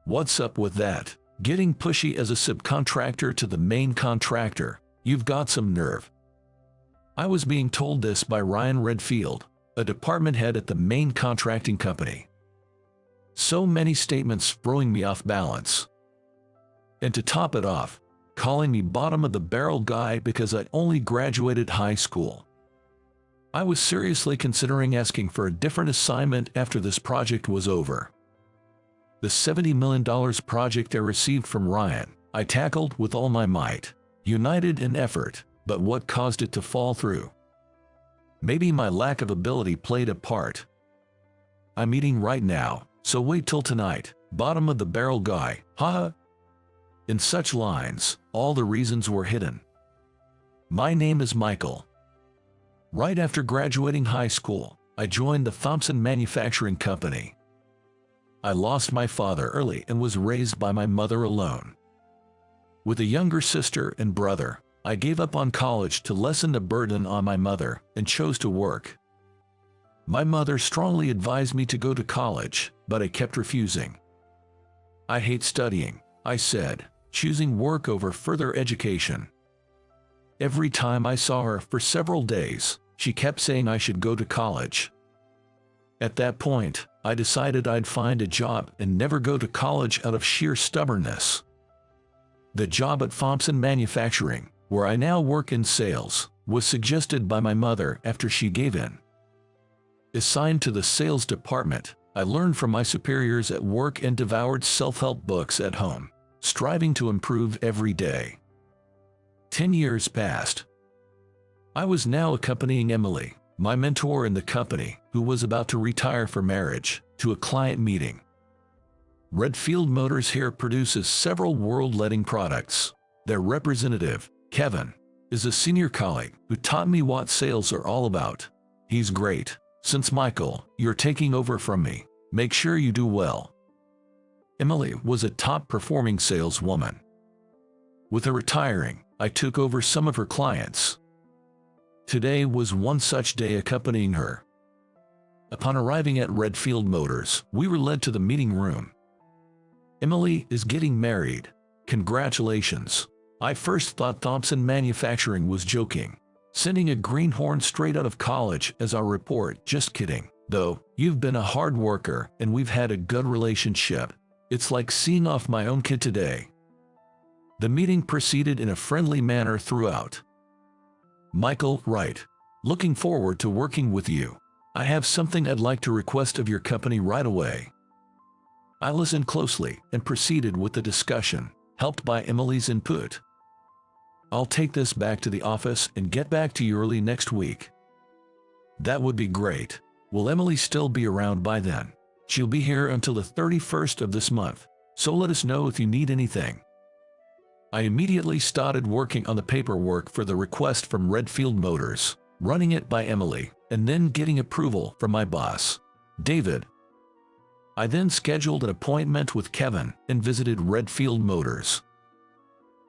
What's up with that? Getting pushy as a subcontractor to the main contractor. You've got some nerve. I was being told this by Ryan Redfield, a department head at the main contracting company. So many statements throwing me off balance. And to top it off, calling me bottom of the barrel guy because I only graduated high school. I was seriously considering asking for a different assignment after this project was over. The $70 million project I received from Ryan, I tackled with all my might, united in effort, but what caused it to fall through? Maybe my lack of ability played a part. I'm eating right now, so wait till tonight, bottom of the barrel guy, haha. In such lines, all the reasons were hidden. My name is Michael. Right after graduating high school, I joined the Thompson Manufacturing Company. I lost my father early and was raised by my mother alone. With a younger sister and brother, I gave up on college to lessen the burden on my mother and chose to work. My mother strongly advised me to go to college, but I kept refusing. I hate studying, I said, choosing work over further education. Every time I saw her for several days, she kept saying I should go to college. At that point, I decided I'd find a job and never go to college out of sheer stubbornness. The job at Thompson Manufacturing, where I now work in sales, was suggested by my mother after she gave in. Assigned to the sales department, I learned from my superiors at work and devoured self-help books at home, striving to improve every day. 10 years passed. I was now accompanying Emily, my mentor in the company, who was about to retire for marriage, to a client meeting. Redfield Motors here produces several world-leading products. Their representative, Kevin, is a senior colleague who taught me what sales are all about. He's great. Since Michael, you're taking over from me, make sure you do well. Emily was a top-performing saleswoman. With her retiring, I took over some of her clients. Today was one such day accompanying her. Upon arriving at Redfield Motors, we were led to the meeting room. Emily is getting married. Congratulations. I first thought Thompson Manufacturing was joking, sending a greenhorn straight out of college as our report. Just kidding. Though, you've been a hard worker and we've had a good relationship. It's like seeing off my own kid today. The meeting proceeded in a friendly manner throughout. Michael, right. Looking forward to working with you. I have something I'd like to request of your company right away. I listened closely and proceeded with the discussion, helped by Emily's input. I'll take this back to the office and get back to you early next week. That would be great. Will Emily still be around by then? She'll be here until the 31st of this month, so let us know if you need anything. I immediately started working on the paperwork for the request from Redfield Motors, running it by Emily, and then getting approval from my boss, David. I then scheduled an appointment with Kevin and visited Redfield Motors.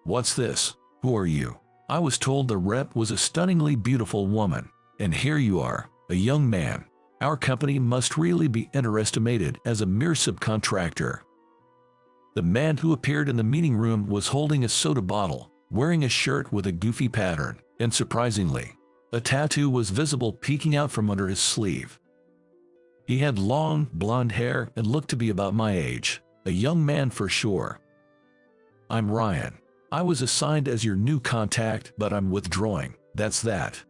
What's this? Who are you? I was told the rep was a stunningly beautiful woman, and here you are, a young man. Our company must really be underestimated as a mere subcontractor. The man who appeared in the meeting room was holding a soda bottle, wearing a shirt with a goofy pattern, and surprisingly, a tattoo was visible peeking out from under his sleeve. He had long, blonde hair and looked to be about my age, a young man for sure. I'm Ryan. I was assigned as your new contact, but I'm withdrawing. That's that.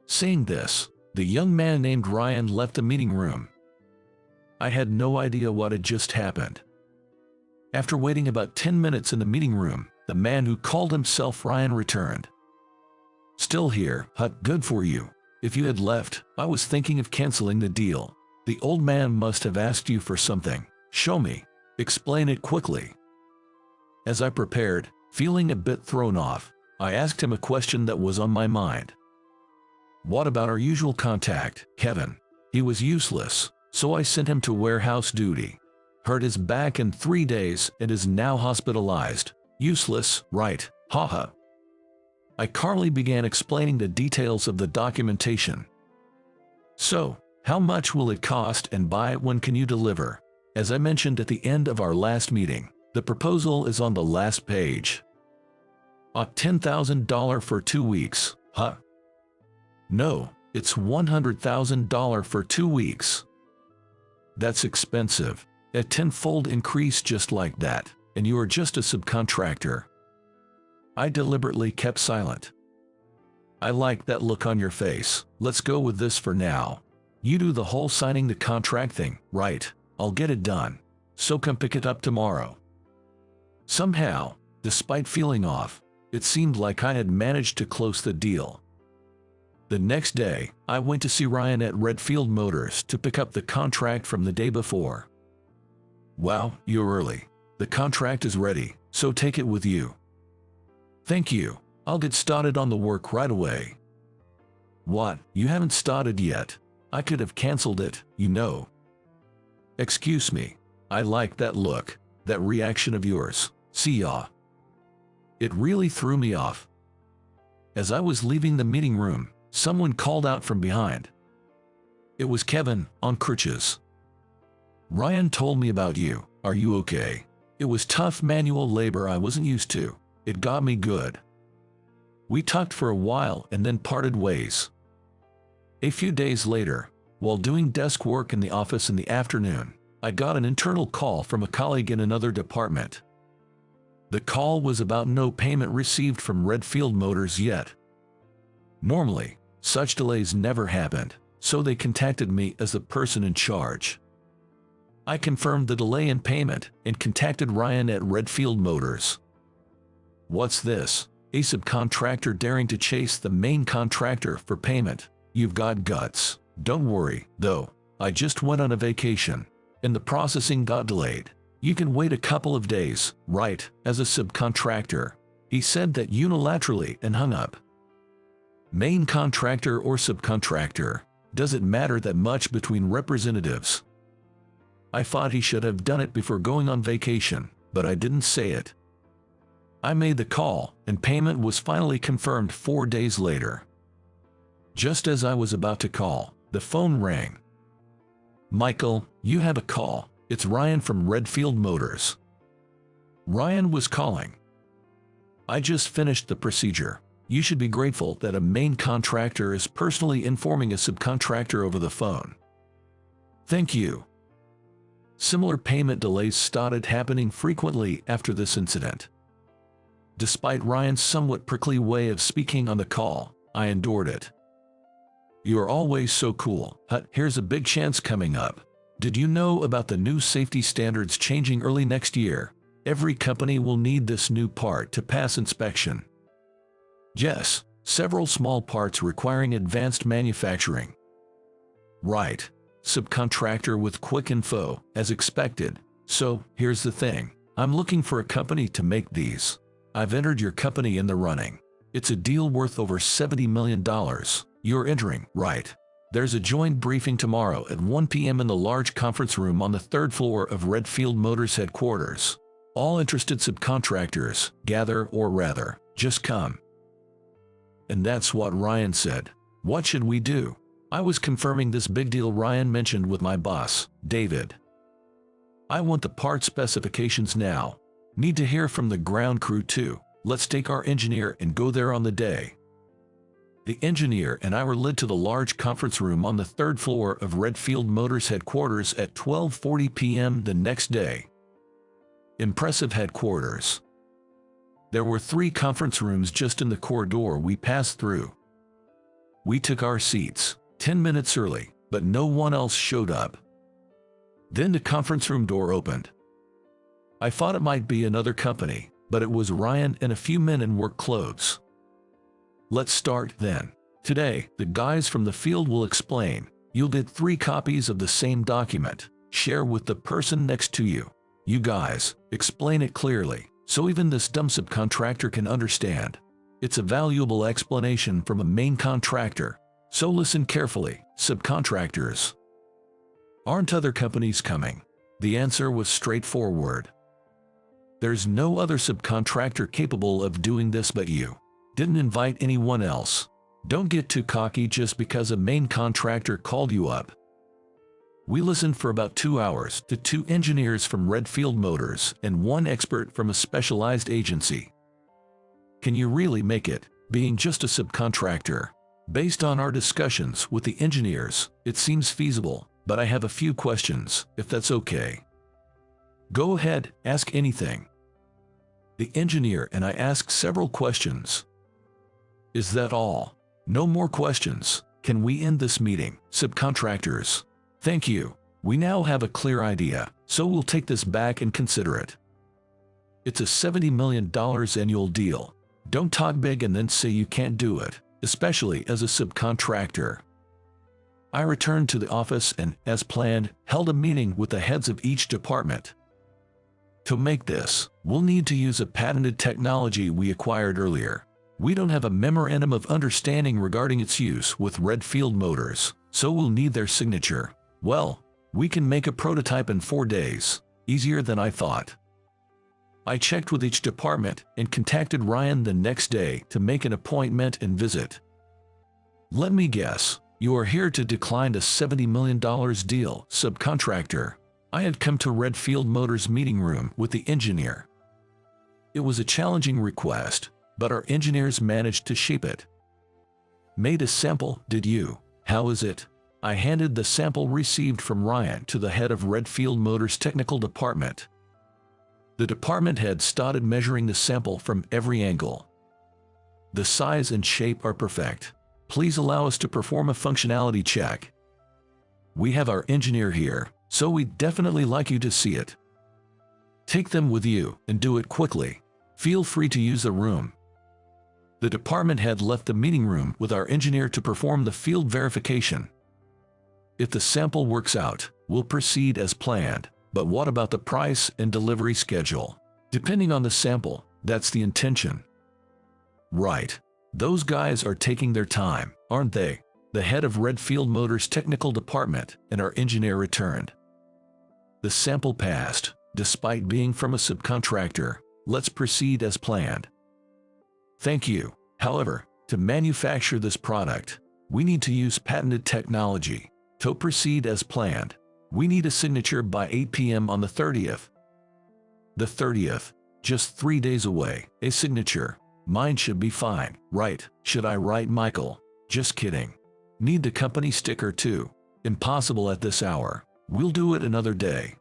Saying this, the young man named Ryan left the meeting room. I had no idea what had just happened. After waiting about 10 minutes in the meeting room, the man who called himself Ryan returned. Still here, Hut, good for you. If you had left, I was thinking of canceling the deal. The old man must have asked you for something. Show me. Explain it quickly. As I prepared, feeling a bit thrown off, I asked him a question that was on my mind. What about our usual contact, Kevin? He was useless, so I sent him to warehouse duty. Hurt his back in 3 days and is now hospitalized. Useless, right? Haha. I calmly began explaining the details of the documentation. So, how much will it cost and by when can you deliver? As I mentioned at the end of our last meeting, the proposal is on the last page. $10,000 for 2 weeks, huh? No, it's $100,000 for 2 weeks. That's expensive. A tenfold increase just like that, and you are just a subcontractor. I deliberately kept silent. I like that look on your face. Let's go with this for now. You do the whole signing the contract thing, right? I'll get it done. So come pick it up tomorrow. Somehow, despite feeling off, it seemed like I had managed to close the deal. The next day, I went to see Ryan at Redfield Motors to pick up the contract from the day before. Wow, you're early. The contract is ready, so take it with you. Thank you. I'll get started on the work right away. What? You haven't started yet? I could have canceled it, you know. Excuse me. I like that look, that reaction of yours. See ya. It really threw me off. As I was leaving the meeting room, someone called out from behind. It was Kevin, on crutches. Ryan told me about you. Are you okay? It was tough manual labor I wasn't used to. It got me good. We talked for a while and then parted ways. A few days later, while doing desk work in the office in the afternoon, I got an internal call from a colleague in another department. The call was about no payment received from Redfield Motors yet. Normally, such delays never happened, so they contacted me as the person in charge. I confirmed the delay in payment and contacted Ryan at Redfield Motors. What's this? A subcontractor daring to chase the main contractor for payment. You've got guts. Don't worry, though. I just went on a vacation, and the processing got delayed. You can wait a couple of days, right, as a subcontractor. He said that unilaterally and hung up. Main contractor or subcontractor, does it matter that much between representatives? I thought he should have done it before going on vacation, but I didn't say it. I made the call, and payment was finally confirmed 4 days later. Just as I was about to call, the phone rang. Michael, you have a call. It's Ryan from Redfield Motors. Ryan was calling. I just finished the procedure. You should be grateful that a main contractor is personally informing a subcontractor over the phone. Thank you. Similar payment delays started happening frequently after this incident. Despite Ryan's somewhat prickly way of speaking on the call, I endured it. You're always so cool. Here's a big chance coming up. Did you know about the new safety standards changing early next year? Every company will need this new part to pass inspection. Yes, several small parts requiring advanced manufacturing. Right. Subcontractor with quick info, as expected. So, here's the thing. I'm looking for a company to make these. I've entered your company in the running. It's a deal worth over $70 million. You're entering, right? There's a joint briefing tomorrow at 1 p.m. in the large conference room on the 3rd floor of Redfield Motors headquarters. All interested subcontractors, gather, or rather, just come. And that's what Ryan said. What should we do? I was confirming this big deal Ryan mentioned with my boss, David. I want the part specifications now. Need to hear from the ground crew too. Let's take our engineer and go there on the day. The engineer and I were led to the large conference room on the 3rd floor of Redfield Motors headquarters at 12:40 p.m. the next day. Impressive headquarters. There were 3 conference rooms just in the corridor we passed through. We took our seats, 10 minutes early, but no one else showed up. Then the conference room door opened. I thought it might be another company, but it was Ryan and a few men in work clothes. Let's start then. Today, the guys from the field will explain. You'll get 3 copies of the same document. Share with the person next to you. You guys, explain it clearly, so even this dumb subcontractor can understand. It's a valuable explanation from a main contractor. So listen carefully, subcontractors. Aren't other companies coming? The answer was straightforward. There's no other subcontractor capable of doing this but you. Didn't invite anyone else. Don't get too cocky just because a main contractor called you up. We listened for about 2 hours to 2 engineers from Redfield Motors and 1 expert from a specialized agency. Can you really make it, being just a subcontractor? Based on our discussions with the engineers, it seems feasible, but I have a few questions, if that's okay. Go ahead, ask anything. The engineer and I asked several questions. Is that all? No more questions. Can we end this meeting, subcontractors? Thank you. We now have a clear idea, so we'll take this back and consider it. It's a $70 million annual deal. Don't talk big and then say you can't do it, especially as a subcontractor. I returned to the office and, as planned, held a meeting with the heads of each department. To make this, we'll need to use a patented technology we acquired earlier. We don't have a memorandum of understanding regarding its use with Redfield Motors, so we'll need their signature. Well, we can make a prototype in 4 days. Easier than I thought. I checked with each department and contacted Ryan the next day to make an appointment and visit. Let me guess, you are here to decline a $70 million deal, subcontractor. I had come to Redfield Motors meeting room with the engineer. It was a challenging request, but our engineers managed to shape it. Made a sample, did you? How is it? I handed the sample received from Ryan to the head of Redfield Motors technical department. The department head started measuring the sample from every angle. The size and shape are perfect. Please allow us to perform a functionality check. We have our engineer here, so we'd definitely like you to see it. Take them with you and do it quickly. Feel free to use the room. The department head left the meeting room with our engineer to perform the field verification. If the sample works out, we'll proceed as planned. But what about the price and delivery schedule? Depending on the sample, that's the intention. Right. Those guys are taking their time, aren't they? The head of Redfield Motors technical department and our engineer returned. The sample passed, despite being from a subcontractor. Let's proceed as planned. Thank you. However, to manufacture this product, we need to use patented technology. To proceed as planned, we need a signature by 8 p.m. on the 30th. The 30th, just 3 days away. A signature. Mine should be fine, right? Should I write Michael? Just kidding. Need the company sticker too. Impossible at this hour. We'll do it another day.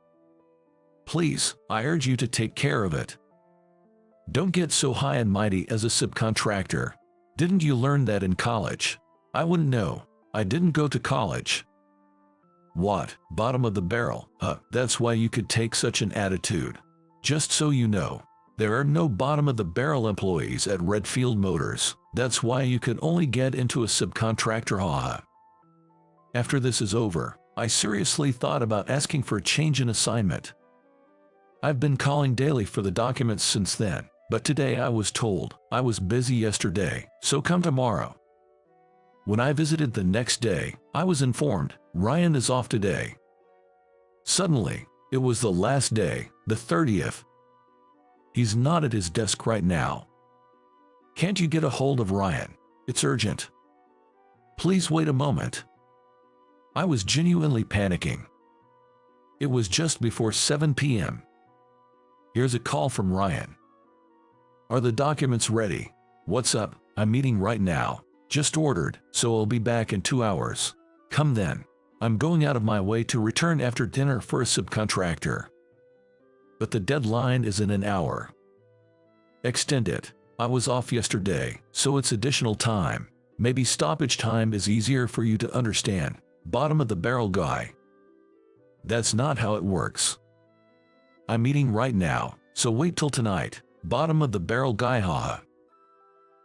Please, I urge you to take care of it. Don't get so high and mighty as a subcontractor. Didn't you learn that in college? I wouldn't know. I didn't go to college. What? Bottom of the barrel? That's why you could take such an attitude. Just so you know, there are no bottom of the barrel employees at Redfield Motors. That's why you could only get into a subcontractor. Haha. After this is over, I seriously thought about asking for a change in assignment. I've been calling daily for the documents since then, but today I was told I was busy yesterday, so come tomorrow. When I visited the next day, I was informed Ryan is off today. Suddenly, it was the last day, the 30th. He's not at his desk right now. Can't you get a hold of Ryan? It's urgent. Please wait a moment. I was genuinely panicking. It was just before 7 p.m. Here's a call from Ryan. Are the documents ready? What's up? I'm meeting right now. Just ordered, so I'll be back in 2 hours. Come then. I'm going out of my way to return after dinner for a subcontractor. But the deadline is in an hour. Extend it. I was off yesterday, so it's additional time. Maybe stoppage time is easier for you to understand. Bottom of the barrel guy. That's not how it works. I'm meeting right now, so wait till tonight. Bottom of the barrel guy. Haha.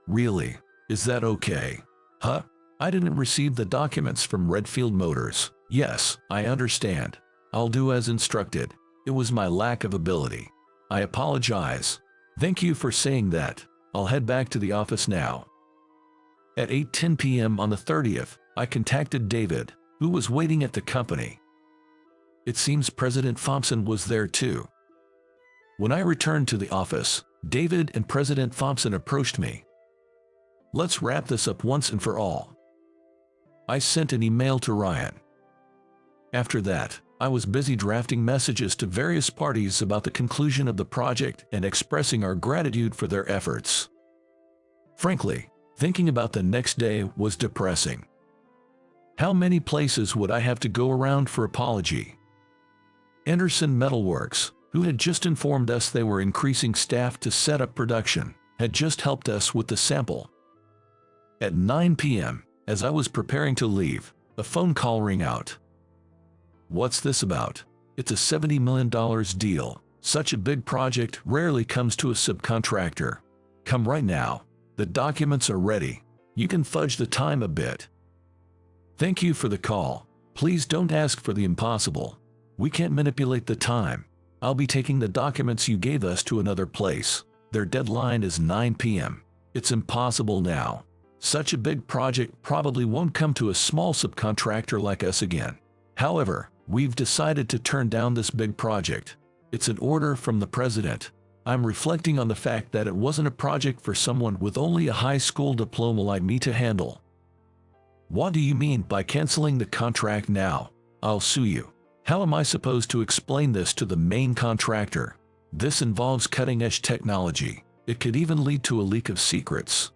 Really? Is that okay? Huh? I didn't receive the documents from Redfield Motors. Yes, I understand. I'll do as instructed. It was my lack of ability. I apologize. Thank you for saying that. I'll head back to the office now. At 8:10 p.m. on the 30th, I contacted David, who was waiting at the company. It seems President Thompson was there too. When I returned to the office, David and President Thompson approached me. Let's wrap this up once and for all. I sent an email to Ryan. After that, I was busy drafting messages to various parties about the conclusion of the project and expressing our gratitude for their efforts. Frankly, thinking about the next day was depressing. How many places would I have to go around for apology? Anderson Metalworks, who had just informed us they were increasing staff to set up production, had just helped us with the sample. At 9 p.m., as I was preparing to leave, a phone call rang out. What's this about? It's a $70 million deal. Such a big project rarely comes to a subcontractor. Come right now. The documents are ready. You can fudge the time a bit. Thank you for the call. Please don't ask for the impossible. We can't manipulate the time. I'll be taking the documents you gave us to another place. Their deadline is 9 p.m. It's impossible now. Such a big project probably won't come to a small subcontractor like us again. However, we've decided to turn down this big project. It's an order from the president. I'm reflecting on the fact that it wasn't a project for someone with only a high school diploma like me to handle. What do you mean by canceling the contract now? I'll sue you. How am I supposed to explain this to the main contractor? This involves cutting-edge technology. It could even lead to a leak of secrets.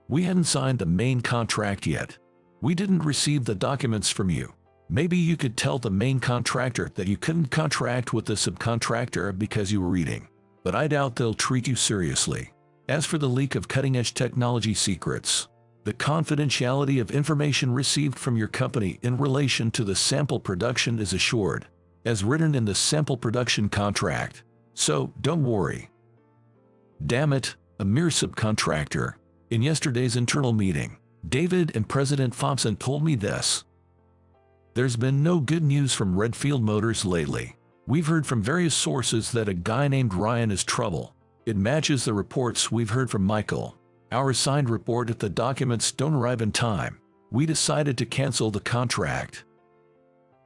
We hadn't signed the main contract yet. We didn't receive the documents from you. Maybe you could tell the main contractor that you couldn't contract with the subcontractor because you were reading. But I doubt they'll treat you seriously. As for the leak of cutting-edge technology secrets, the confidentiality of information received from your company in relation to the sample production is assured, as written in the sample production contract. So, don't worry. Damn it, a mere subcontractor. In yesterday's internal meeting, David and President Thompson told me this. There's been no good news from Redfield Motors lately. We've heard from various sources that a guy named Ryan is trouble. It matches the reports we've heard from Michael. Our assigned report if the documents don't arrive in time. We decided to cancel the contract.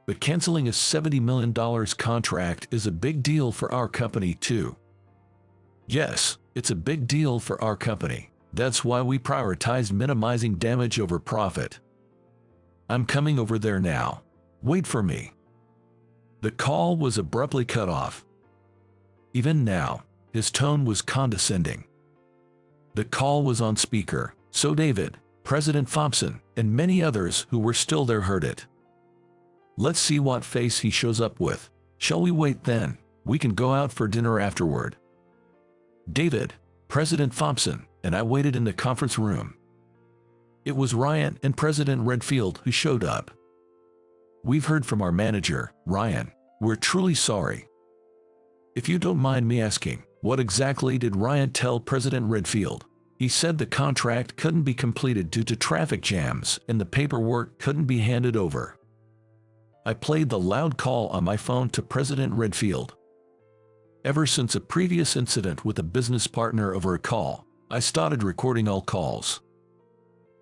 But canceling a $70 million contract is a big deal for our company too. Yes, it's a big deal for our company. That's why we prioritized minimizing damage over profit. I'm coming over there now. Wait for me. The call was abruptly cut off. Even now, his tone was condescending. The call was on speaker, so David, President Thompson, and many others who were still there heard it. Let's see what face he shows up with. Shall we wait then? We can go out for dinner afterward. David, President Thompson, and I waited in the conference room. It was Ryan and President Redfield who showed up. We've heard from our manager, Ryan. We're truly sorry. If you don't mind me asking, what exactly did Ryan tell President Redfield? He said the contract couldn't be completed due to traffic jams and the paperwork couldn't be handed over. I played the loud call on my phone to President Redfield. Ever since a previous incident with a business partner over a call, I started recording all calls.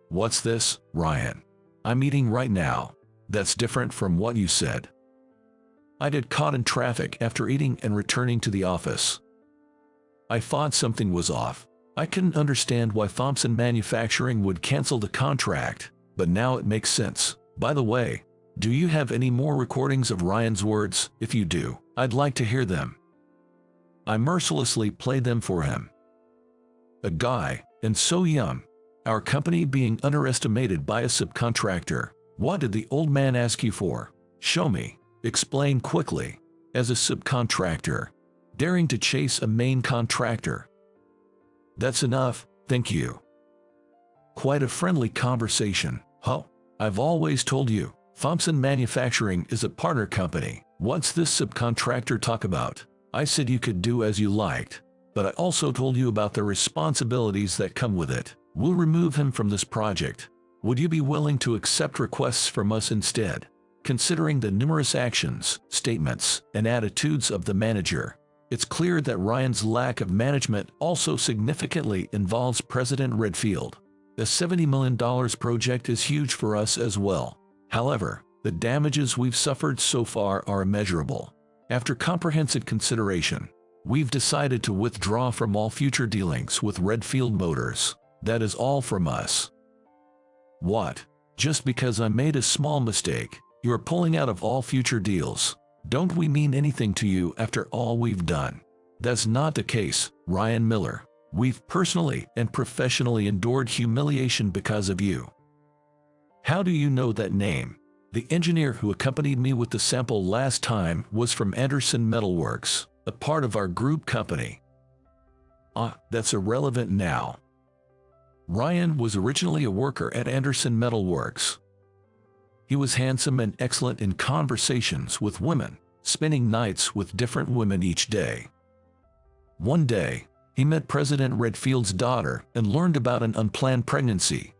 What's this, Ryan? I'm eating right now. That's different from what you said. I got caught in traffic after eating and returning to the office. I thought something was off. I couldn't understand why Thompson Manufacturing would cancel the contract, but now it makes sense. By the way, do you have any more recordings of Ryan's words? If you do, I'd like to hear them. I mercilessly played them for him. A guy, and so young. Our company being underestimated by a subcontractor. What did the old man ask you for? Show me. Explain quickly. As a subcontractor, daring to chase a main contractor. That's enough, thank you. Quite a friendly conversation, huh? I've always told you, Thompson Manufacturing is a partner company. What's this subcontractor talk about? I said you could do as you liked, but I also told you about the responsibilities that come with it. We'll remove him from this project. Would you be willing to accept requests from us instead? Considering the numerous actions, statements, and attitudes of the manager, it's clear that Ryan's lack of management also significantly involves President Redfield. The $70 million project is huge for us as well. However, the damages we've suffered so far are immeasurable. After comprehensive consideration, we've decided to withdraw from all future dealings with Redfield Motors. That is all from us. What? Just because I made a small mistake, You are pulling out of all future deals. Don't we mean anything to you after all we've done? That's not the case, Ryan Miller. We've personally and professionally endured humiliation because of you. How do you know that name? The engineer who accompanied me with the sample last time was from Anderson Metalworks, a part of our group company. That's irrelevant now. Ryan was originally a worker at Anderson Metalworks. He was handsome and excellent in conversations with women, spending nights with different women each day. One day, he met President Redfield's daughter and learned about an unplanned pregnancy.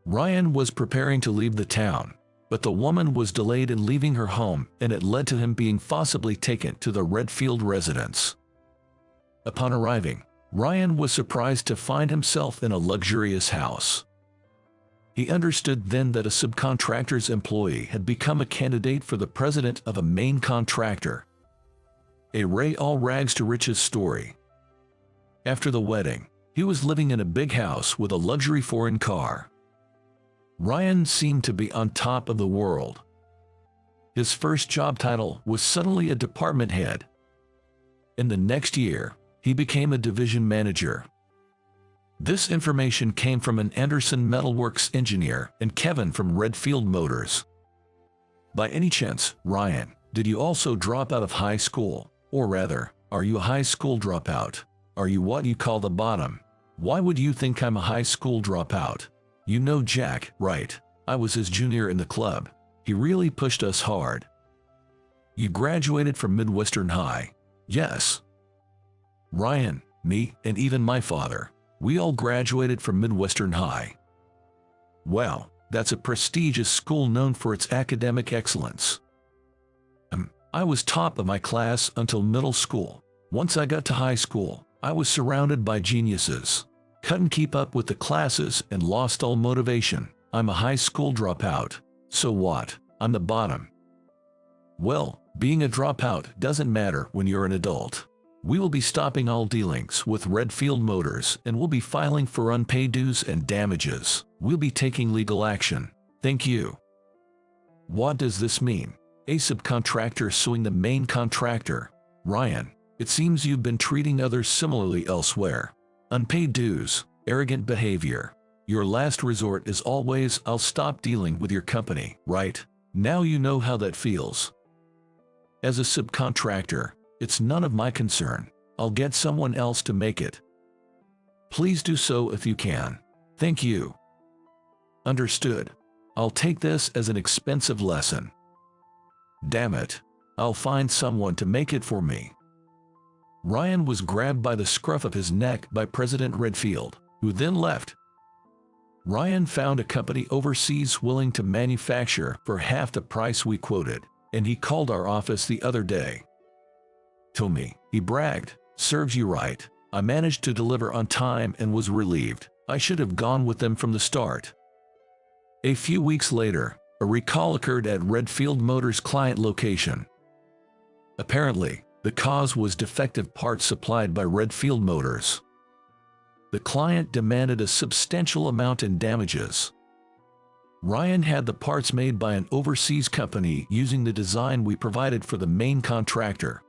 Ryan was preparing to leave the town, but the woman was delayed in leaving her home, and it led to him being forcibly taken to the Redfield residence. Upon arriving, Ryan was surprised to find himself in a luxurious house. He understood then that a subcontractor's employee had become a candidate for the president of a main contractor. A Ray all rags to riches story. After the wedding, he was living in a big house with a luxury foreign car. Ryan seemed to be on top of the world. His first job title was suddenly a department head. In the next year, he became a division manager. This information came from an Anderson Metalworks engineer and Kevin from Redfield Motors. By any chance, Ryan, did you also drop out of high school? Or rather, are you a high school dropout? Are you what you call the bottom? Why would you think I'm a high school dropout? You know Jack, right? I was his junior in the club. He really pushed us hard. You graduated from Midwestern High. Yes. Ryan, me, and even my father. We all graduated from Midwestern High. Well, that's a prestigious school known for its academic excellence. I was top of my class until middle school. Once I got to high school, I was surrounded by geniuses. Couldn't keep up with the classes and lost all motivation. I'm a high school dropout. So what? I'm the bottom. Well, being a dropout doesn't matter when you're an adult. We will be stopping all dealings with Redfield Motors and we'll be filing for unpaid dues and damages. We'll be taking legal action. Thank you. What does this mean? A subcontractor suing the main contractor. Ryan, it seems you've been treating others similarly elsewhere. Unpaid dues, arrogant behavior. Your last resort is always, I'll stop dealing with your company, right? Now you know how that feels. As a subcontractor, it's none of my concern. I'll get someone else to make it. Please do so if you can. Thank you. Understood. I'll take this as an expensive lesson. Damn it. I'll find someone to make it for me. Ryan was grabbed by the scruff of his neck by President Redfield, who then left. Ryan found a company overseas willing to manufacture for half the price we quoted, and he called our office the other day. To me, he bragged, serves you right. I managed to deliver on time and was relieved. I should have gone with them from the start. A few weeks later, a recall occurred at Redfield Motors' client location. Apparently, the cause was defective parts supplied by Redfield Motors. The client demanded a substantial amount in damages. Ryan had the parts made by an overseas company using the design we provided for the main contractor.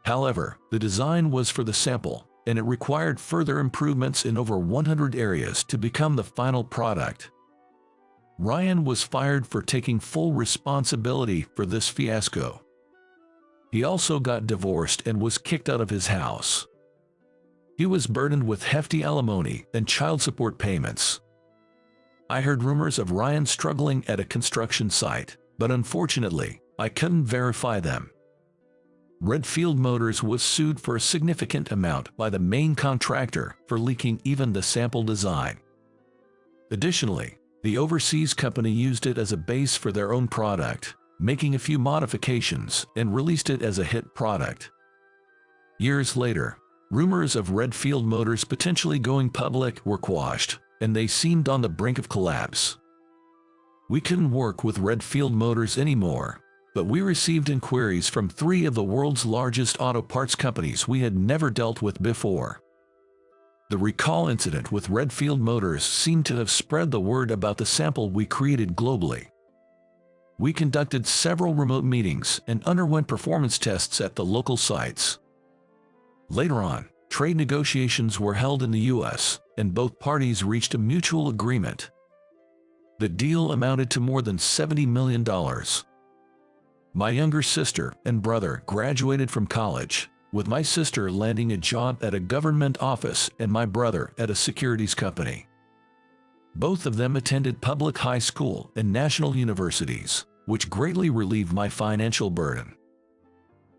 However, the design was for the sample, and it required further improvements in over 100 areas to become the final product. Ryan was fired for taking full responsibility for this fiasco. He also got divorced and was kicked out of his house. He was burdened with hefty alimony and child support payments. I heard rumors of Ryan struggling at a construction site, but unfortunately, I couldn't verify them. Redfield Motors was sued for a significant amount by the main contractor for leaking even the sample design. Additionally, the overseas company used it as a base for their own product, making a few modifications and released it as a hit product. Years later, rumors of Redfield Motors potentially going public were quashed, and they seemed on the brink of collapse. We couldn't work with Redfield Motors anymore, but we received inquiries from 3 of the world's largest auto parts companies we had never dealt with before. The recall incident with Redfield Motors seemed to have spread the word about the sample we created globally. We conducted several remote meetings and underwent performance tests at the local sites. Later on, trade negotiations were held in the U.S., and both parties reached a mutual agreement. The deal amounted to more than $70 million. My younger sister and brother graduated from college, with my sister landing a job at a government office and my brother at a securities company. Both of them attended public high school and national universities, which greatly relieved my financial burden.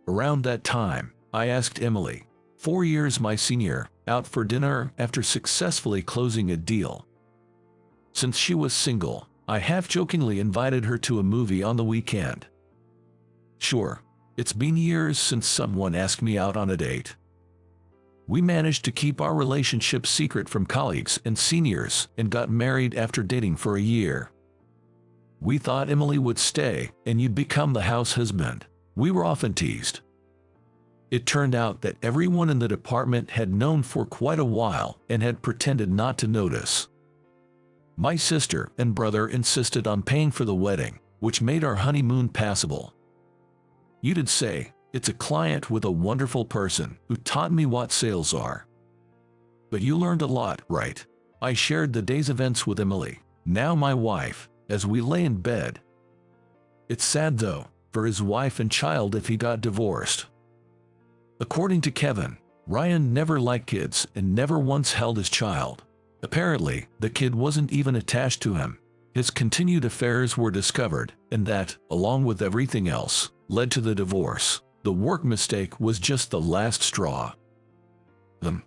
Around that time, I asked Emily, 4 years my senior, out for dinner after successfully closing a deal. Since she was single, I half-jokingly invited her to a movie on the weekend. Sure, it's been years since someone asked me out on a date. We managed to keep our relationship secret from colleagues and seniors and got married after dating for a year. We thought Emily would stay and you'd become the house husband. We were often teased. It turned out that everyone in the department had known for quite a while and had pretended not to notice. My sister and brother insisted on paying for the wedding, which made our honeymoon passable. You'd say, it's a client with a wonderful person who taught me what sales are. But you learned a lot, right? I shared the day's events with Emily, now my wife, as we lay in bed. It's sad though, for his wife and child if he got divorced. According to Kevin, Ryan never liked kids and never once held his child. Apparently, the kid wasn't even attached to him. His continued affairs were discovered, and that, along with everything else, led to the divorce. The work mistake was just the last straw.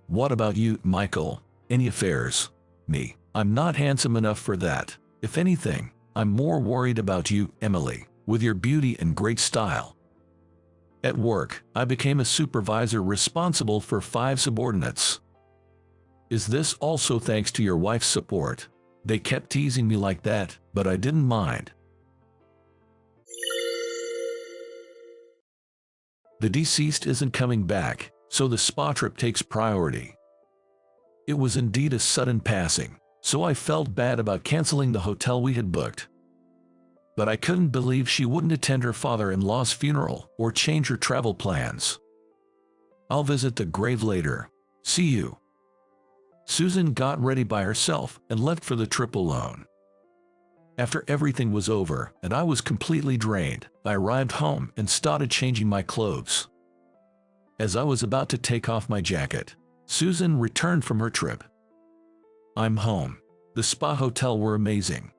What about you, Michael? Any affairs? Me. I'm not handsome enough for that. If anything, I'm more worried about you, Emily, with your beauty and great style. At work, I became a supervisor responsible for 5 subordinates. Is this also thanks to your wife's support? They kept teasing me like that, but I didn't mind. The deceased isn't coming back, so the spa trip takes priority. It was indeed a sudden passing, so I felt bad about canceling the hotel we had booked. But I couldn't believe she wouldn't attend her father-in-law's funeral or change her travel plans. I'll visit the grave later. See you. Susan got ready by herself and left for the trip alone. After everything was over and I was completely drained, I arrived home and started changing my clothes. As I was about to take off my jacket, Susan returned from her trip. I'm home. The spa hotel were amazing.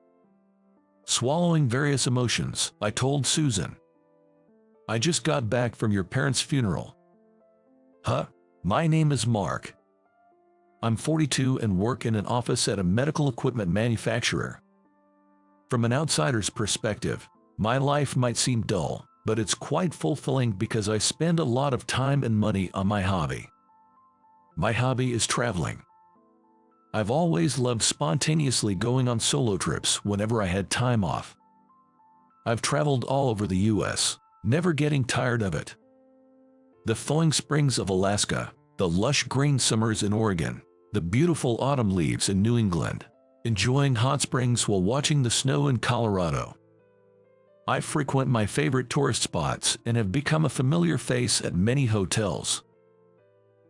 Swallowing various emotions, I told Susan, I just got back from your parents' funeral. Huh? My name is Mark. I'm 42 and work in an office at a medical equipment manufacturer. From an outsider's perspective, my life might seem dull, but it's quite fulfilling because I spend a lot of time and money on my hobby. My hobby is traveling. I've always loved spontaneously going on solo trips whenever I had time off. I've traveled all over the U.S., never getting tired of it. The thawing springs of Alaska, the lush green summers in Oregon, the beautiful autumn leaves in New England, enjoying hot springs while watching the snow in Colorado. I frequent my favorite tourist spots and have become a familiar face at many hotels.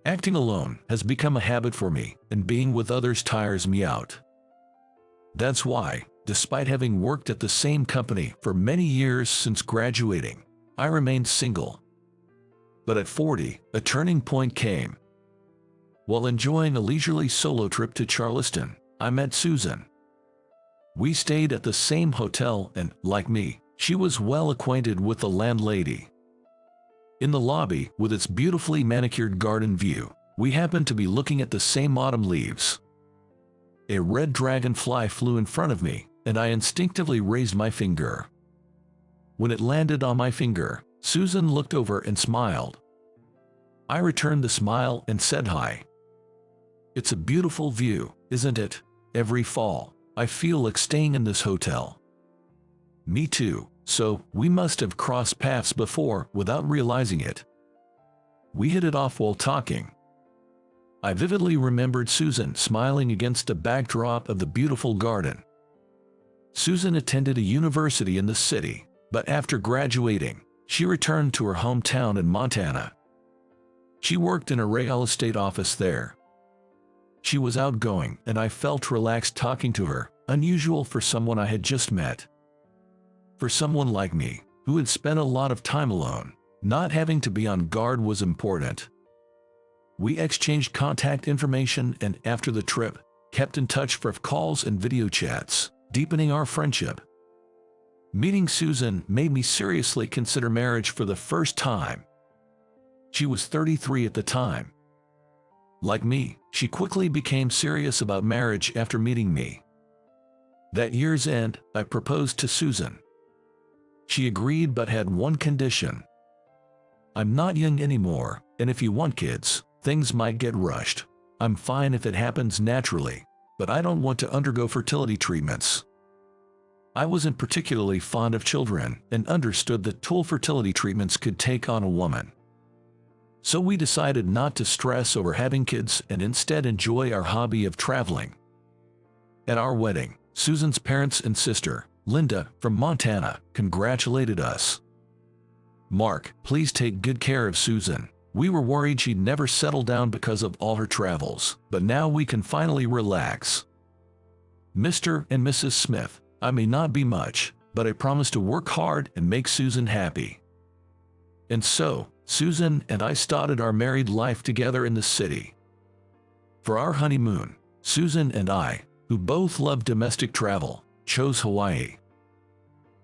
Acting alone has become a habit for me, and being with others tires me out. That's why, despite having worked at the same company for many years since graduating, I remained single. But at 40, a turning point came. While enjoying a leisurely solo trip to Charleston, I met Susan. We stayed at the same hotel and, like me, she was well acquainted with the landlady. In the lobby, with its beautifully manicured garden view, we happened to be looking at the same autumn leaves. A red dragonfly flew in front of me, and I instinctively raised my finger. When it landed on my finger, Susan looked over and smiled. I returned the smile and said hi. It's a beautiful view, isn't it? Every fall, I feel like staying in this hotel. Me too. So, we must have crossed paths before without realizing it. We hit it off while talking. I vividly remembered Susan smiling against the backdrop of the beautiful garden. Susan attended a university in the city, But after graduating, she returned to her hometown in Montana. She worked in a real estate office there. She was outgoing, and I felt relaxed talking to her, unusual for someone I had just met. For someone like me, who had spent a lot of time alone, not having to be on guard was important. We exchanged contact information and, after the trip, kept in touch for calls and video chats, deepening our friendship. Meeting Susan made me seriously consider marriage for the first time. She was 33 at the time. Like me, she quickly became serious about marriage after meeting me. That year's end, I proposed to Susan. She agreed but had one condition. I'm not young anymore, and if you want kids, things might get rushed. I'm fine if it happens naturally, but I don't want to undergo fertility treatments. I wasn't particularly fond of children and understood that tool fertility treatments could take on a woman. So we decided not to stress over having kids and instead enjoy our hobby of traveling. At our wedding, Susan's parents and sister, Linda, from Montana, congratulated us. "Mark, please take good care of Susan. We were worried she'd never settle down because of all her travels, but now we can finally relax. Mr. and Mrs. Smith, I may not be much, but I promise to work hard and make Susan happy." And so, Susan and I started our married life together in the city. For our honeymoon, Susan and I, who both love domestic travel, chose Hawaii.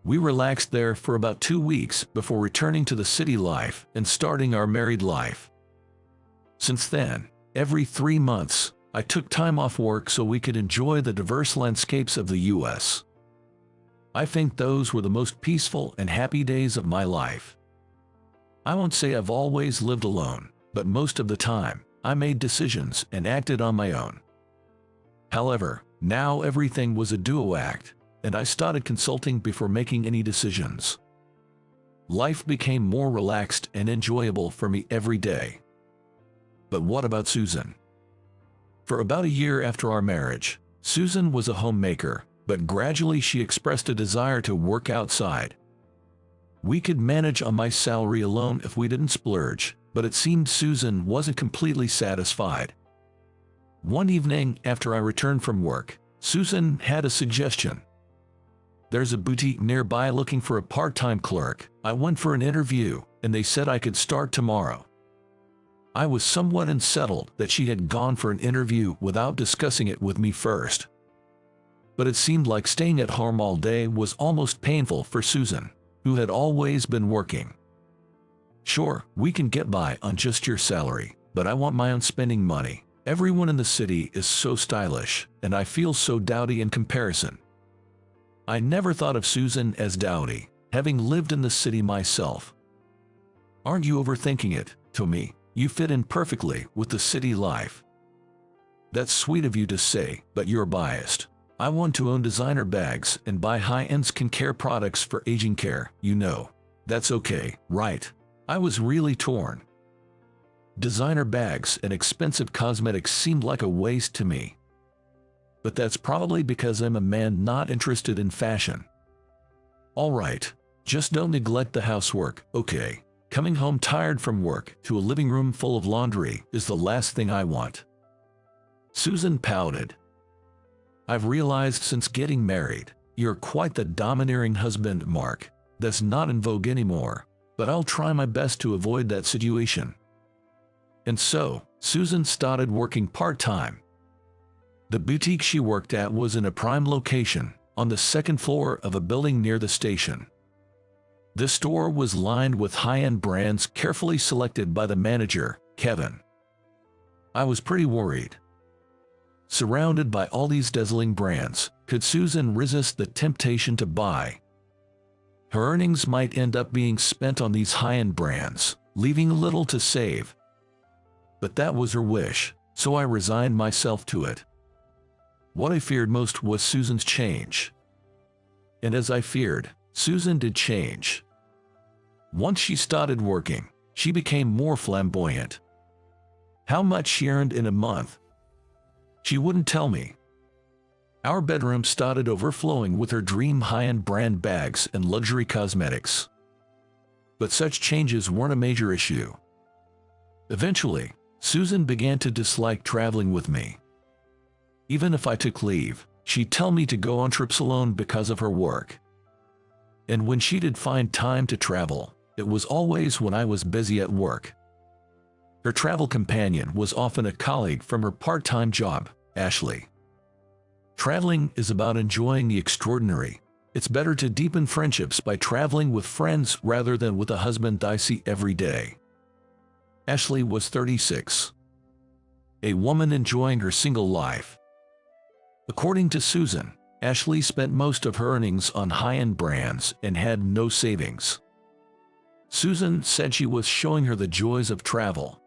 We relaxed there for about 2 weeks before returning to the city life and starting our married life. Since then, every 3 months, I took time off work so we could enjoy the diverse landscapes of the U.S. I think those were the most peaceful and happy days of my life. I won't say I've always lived alone, but most of the time, I made decisions and acted on my own. However, now everything was a duo act, and I started consulting before making any decisions. Life became more relaxed and enjoyable for me every day. But what about Susan? For about a year after our marriage, Susan was a homemaker, but gradually she expressed a desire to work outside. We could manage on my salary alone if we didn't splurge, but it seemed Susan wasn't completely satisfied. One evening after I returned from work, Susan had a suggestion. "There's a boutique nearby looking for a part-time clerk. I went for an interview, and they said I could start tomorrow." I was somewhat unsettled that she had gone for an interview without discussing it with me first. But it seemed like staying at home all day was almost painful for Susan, who had always been working. "Sure, we can get by on just your salary, but I want my own spending money. Everyone in the city is so stylish, and I feel so dowdy in comparison." I never thought of Susan as dowdy, having lived in the city myself. "Aren't you overthinking it, Tommy? You fit in perfectly with the city life." "That's sweet of you to say, but you're biased. I want to own designer bags and buy high-end skincare products for aging care, you know. That's okay, right?" I was really torn. Designer bags and expensive cosmetics seemed like a waste to me. But that's probably because I'm a man not interested in fashion. "All right, just don't neglect the housework, okay? Coming home tired from work to a living room full of laundry is the last thing I want." Susan pouted. "I've realized since getting married, you're quite the domineering husband, Mark. That's not in vogue anymore, but I'll try my best to avoid that situation." And so, Susan started working part-time. The boutique she worked at was in a prime location, on the second floor of a building near the station. The store was lined with high-end brands carefully selected by the manager, Kevin. I was pretty worried. Surrounded by all these dazzling brands, could Susan resist the temptation to buy? Her earnings might end up being spent on these high-end brands, leaving little to save. But that was her wish, so I resigned myself to it. What I feared most was Susan's change. And as I feared, Susan did change. Once she started working, she became more flamboyant. How much she earned in a month? She wouldn't tell me. Our bedroom started overflowing with her dream high-end brand bags and luxury cosmetics. But such changes weren't a major issue. Eventually, Susan began to dislike traveling with me. Even if I took leave, she'd tell me to go on trips alone because of her work. And when she did find time to travel, it was always when I was busy at work. Her travel companion was often a colleague from her part-time job, Ashley. Traveling is about enjoying the extraordinary. It's better to deepen friendships by traveling with friends rather than with a husband I see every day. Ashley was 36. A woman enjoying her single life. According to Susan, Ashley spent most of her earnings on high-end brands and had no savings. Susan said she was showing her the joys of travel.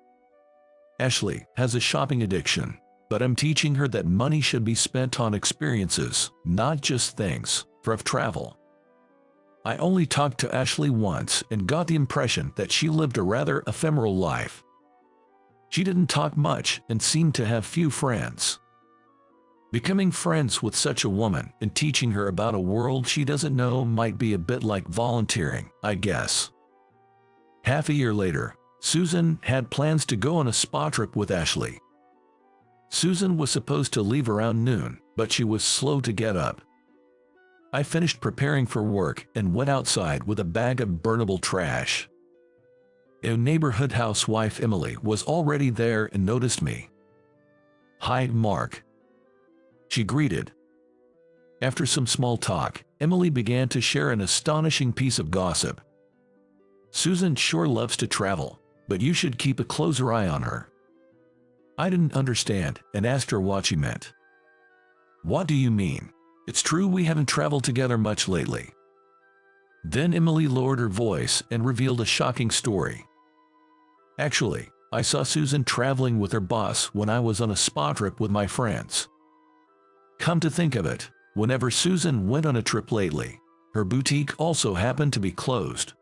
Ashley has a shopping addiction, but I'm teaching her that money should be spent on experiences, not just things, for travel. I only talked to Ashley once and got the impression that she lived a rather ephemeral life. She didn't talk much and seemed to have few friends. Becoming friends with such a woman and teaching her about a world she doesn't know might be a bit like volunteering, I guess. Half a year later, Susan had plans to go on a spa trip with Ashley. Susan was supposed to leave around noon, but she was slow to get up. I finished preparing for work and went outside with a bag of burnable trash. A neighborhood housewife, Emily, was already there and noticed me. "Hi, Mark," she greeted. After some small talk, Emily began to share an astonishing piece of gossip. "Susan sure loves to travel, but you should keep a closer eye on her." I didn't understand and asked her what she meant. "What do you mean? It's true we haven't traveled together much lately." Then Emily lowered her voice and revealed a shocking story. "Actually, I saw Susan traveling with her boss when I was on a spa trip with my friends. Come to think of it, whenever Susan went on a trip lately, her boutique also happened to be closed.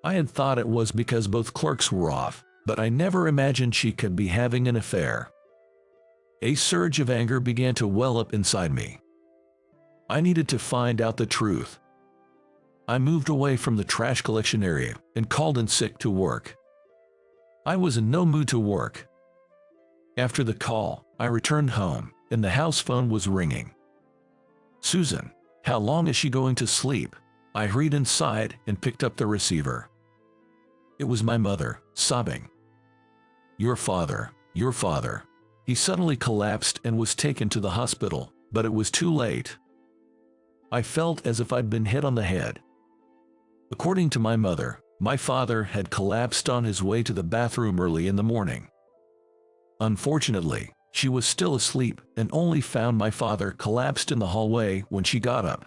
I had thought it was because both clerks were off, but I never imagined she could be having an affair." A surge of anger began to well up inside me. I needed to find out the truth. I moved away from the trash collection area and called in sick to work. I was in no mood to work. After the call, I returned home, and the house phone was ringing. "Susan, how long is she going to sleep?" I hurried inside and picked up the receiver. It was my mother, sobbing. Your father. He suddenly collapsed and was taken to the hospital, but it was too late. I felt as if I'd been hit on the head. According to my mother, my father had collapsed on his way to the bathroom early in the morning. Unfortunately, she was still asleep and only found my father collapsed in the hallway when she got up.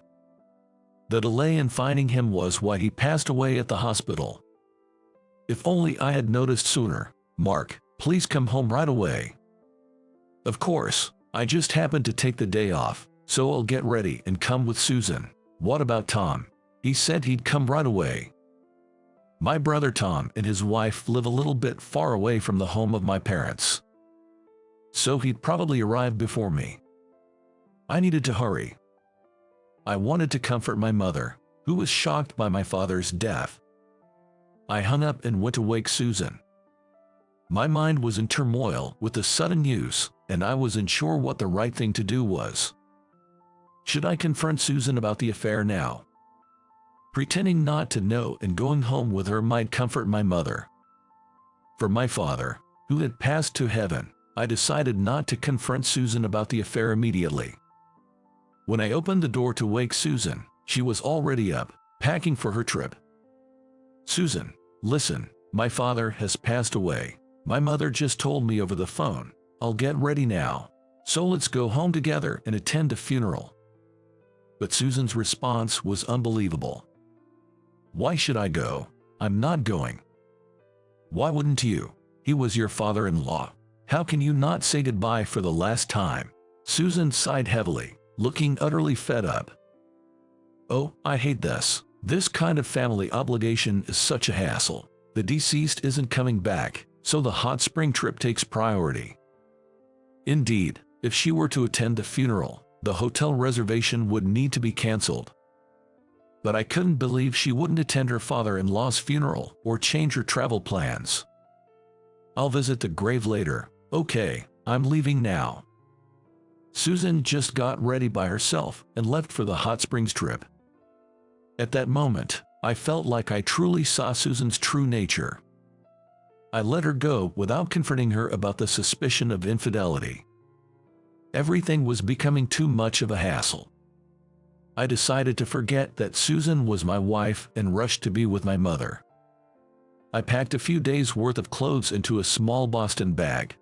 The delay in finding him was why he passed away at the hospital. If only I had noticed sooner. "Mark, please come home right away." Of course, I just happened to take the day off, so I'll get ready and come with Susan. "What about Tom?" He said he'd come right away. My brother Tom and his wife live a little bit far away from the home of my parents, so he'd probably arrive before me. I needed to hurry. I wanted to comfort my mother, who was shocked by my father's death. I hung up and went to wake Susan. My mind was in turmoil with the sudden news, and I wasn't sure what the right thing to do was. Should I confront Susan about the affair now? Pretending not to know and going home with her might comfort my mother. For my father, who had passed to heaven, I decided not to confront Susan about the affair immediately. When I opened the door to wake Susan, she was already up, packing for her trip. "Susan, listen, my father has passed away. My mother just told me over the phone. I'll get ready now, so let's go home together and attend the funeral." But Susan's response was unbelievable. "Why should I go? I'm not going." "Why wouldn't you? He was your father-in-law. How can you not say goodbye for the last time?" Susan sighed heavily, looking utterly fed up. "Oh, I hate this. This kind of family obligation is such a hassle. The deceased isn't coming back, so the hot spring trip takes priority. Indeed, if she were to attend the funeral, The hotel reservation would need to be canceled. But I couldn't believe she wouldn't attend her father-in-law's funeral or change her travel plans. I'll visit the grave later. Okay, I'm leaving now. Susan just got ready by herself and left for the hot springs trip. At that moment, I felt like I truly saw Susan's true nature. I let her go without confronting her about the suspicion of infidelity. Everything was becoming too much of a hassle. I decided to forget that Susan was my wife and rushed to be with my mother. I packed a few days' worth of clothes into a small Boston bag.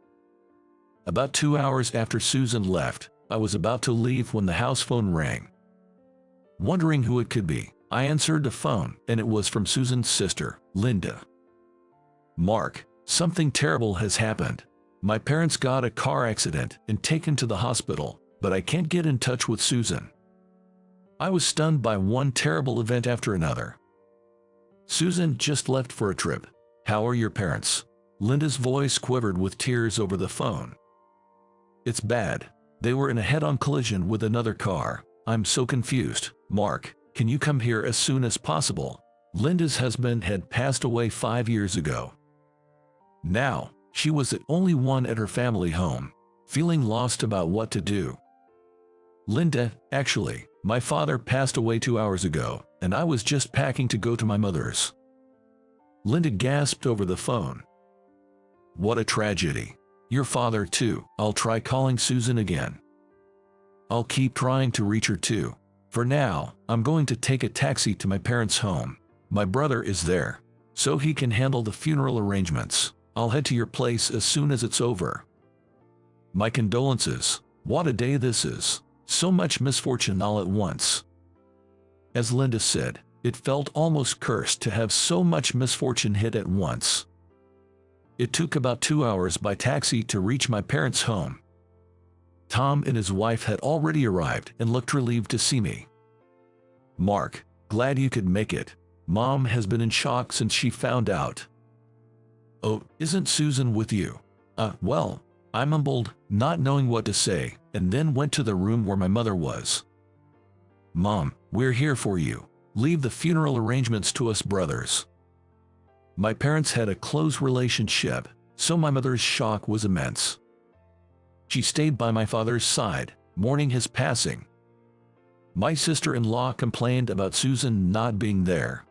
About 2 hours after Susan left, I was about to leave when the house phone rang. Wondering who it could be, I answered the phone, and it was from Susan's sister, Linda. "Mark, something terrible has happened. My parents got a car accident and taken to the hospital, but I can't get in touch with Susan." I was stunned by one terrible event after another. "Susan just left for a trip. How are your parents?" Linda's voice quivered with tears over the phone. "It's bad. They were in a head-on collision with another car. I'm so confused. Mark, can you come here as soon as possible?" Linda's husband had passed away 5 years ago. Now, she was the only one at her family home, feeling lost about what to do. "Linda, actually, my father passed away 2 hours ago, and I was just packing to go to my mother's." Linda gasped over the phone. "What a tragedy. Your father too." "I'll try calling Susan again. I'll keep trying to reach her too. For now, I'm going to take a taxi to my parents' home. My brother is there, so he can handle the funeral arrangements. I'll head to your place as soon as it's over." "My condolences. What a day this is. So much misfortune all at once." As Linda said, it felt almost cursed to have so much misfortune hit at once. It took about 2 hours by taxi to reach my parents' home. Tom and his wife had already arrived and looked relieved to see me. "Mark, glad you could make it. Mom has been in shock since she found out." "Oh, isn't Susan with you?" Well, I mumbled, not knowing what to say, and then went to the room where my mother was. "Mom, we're here for you. Leave the funeral arrangements to us brothers." My parents had a close relationship, so my mother's shock was immense. She stayed by my father's side, mourning his passing. My sister-in-law complained about Susan not being there.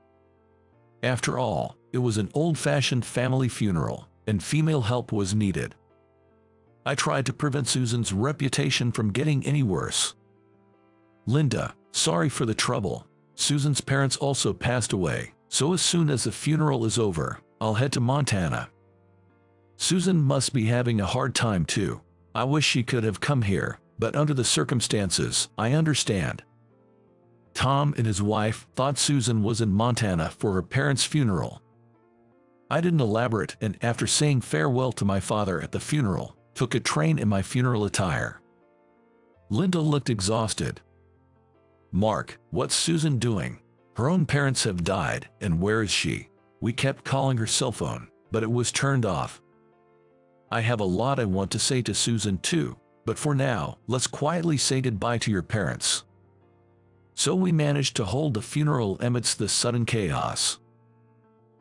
After all, it was an old-fashioned family funeral, and female help was needed. I tried to prevent Susan's reputation from getting any worse. "Linda, sorry for the trouble. Susan's parents also passed away, so as soon as the funeral is over, I'll head to Montana. Susan must be having a hard time too. I wish she could have come here, but under the circumstances, I understand." Tom and his wife thought Susan was in Montana for her parents' funeral. I didn't elaborate, and after saying farewell to my father at the funeral, took a train in my funeral attire. Linda looked exhausted. "Mark, what's Susan doing? Her own parents have died, and where is she?" We kept calling her cell phone, but it was turned off. "I have a lot I want to say to Susan too, but for now, let's quietly say goodbye to your parents." So we managed to hold the funeral amidst the sudden chaos.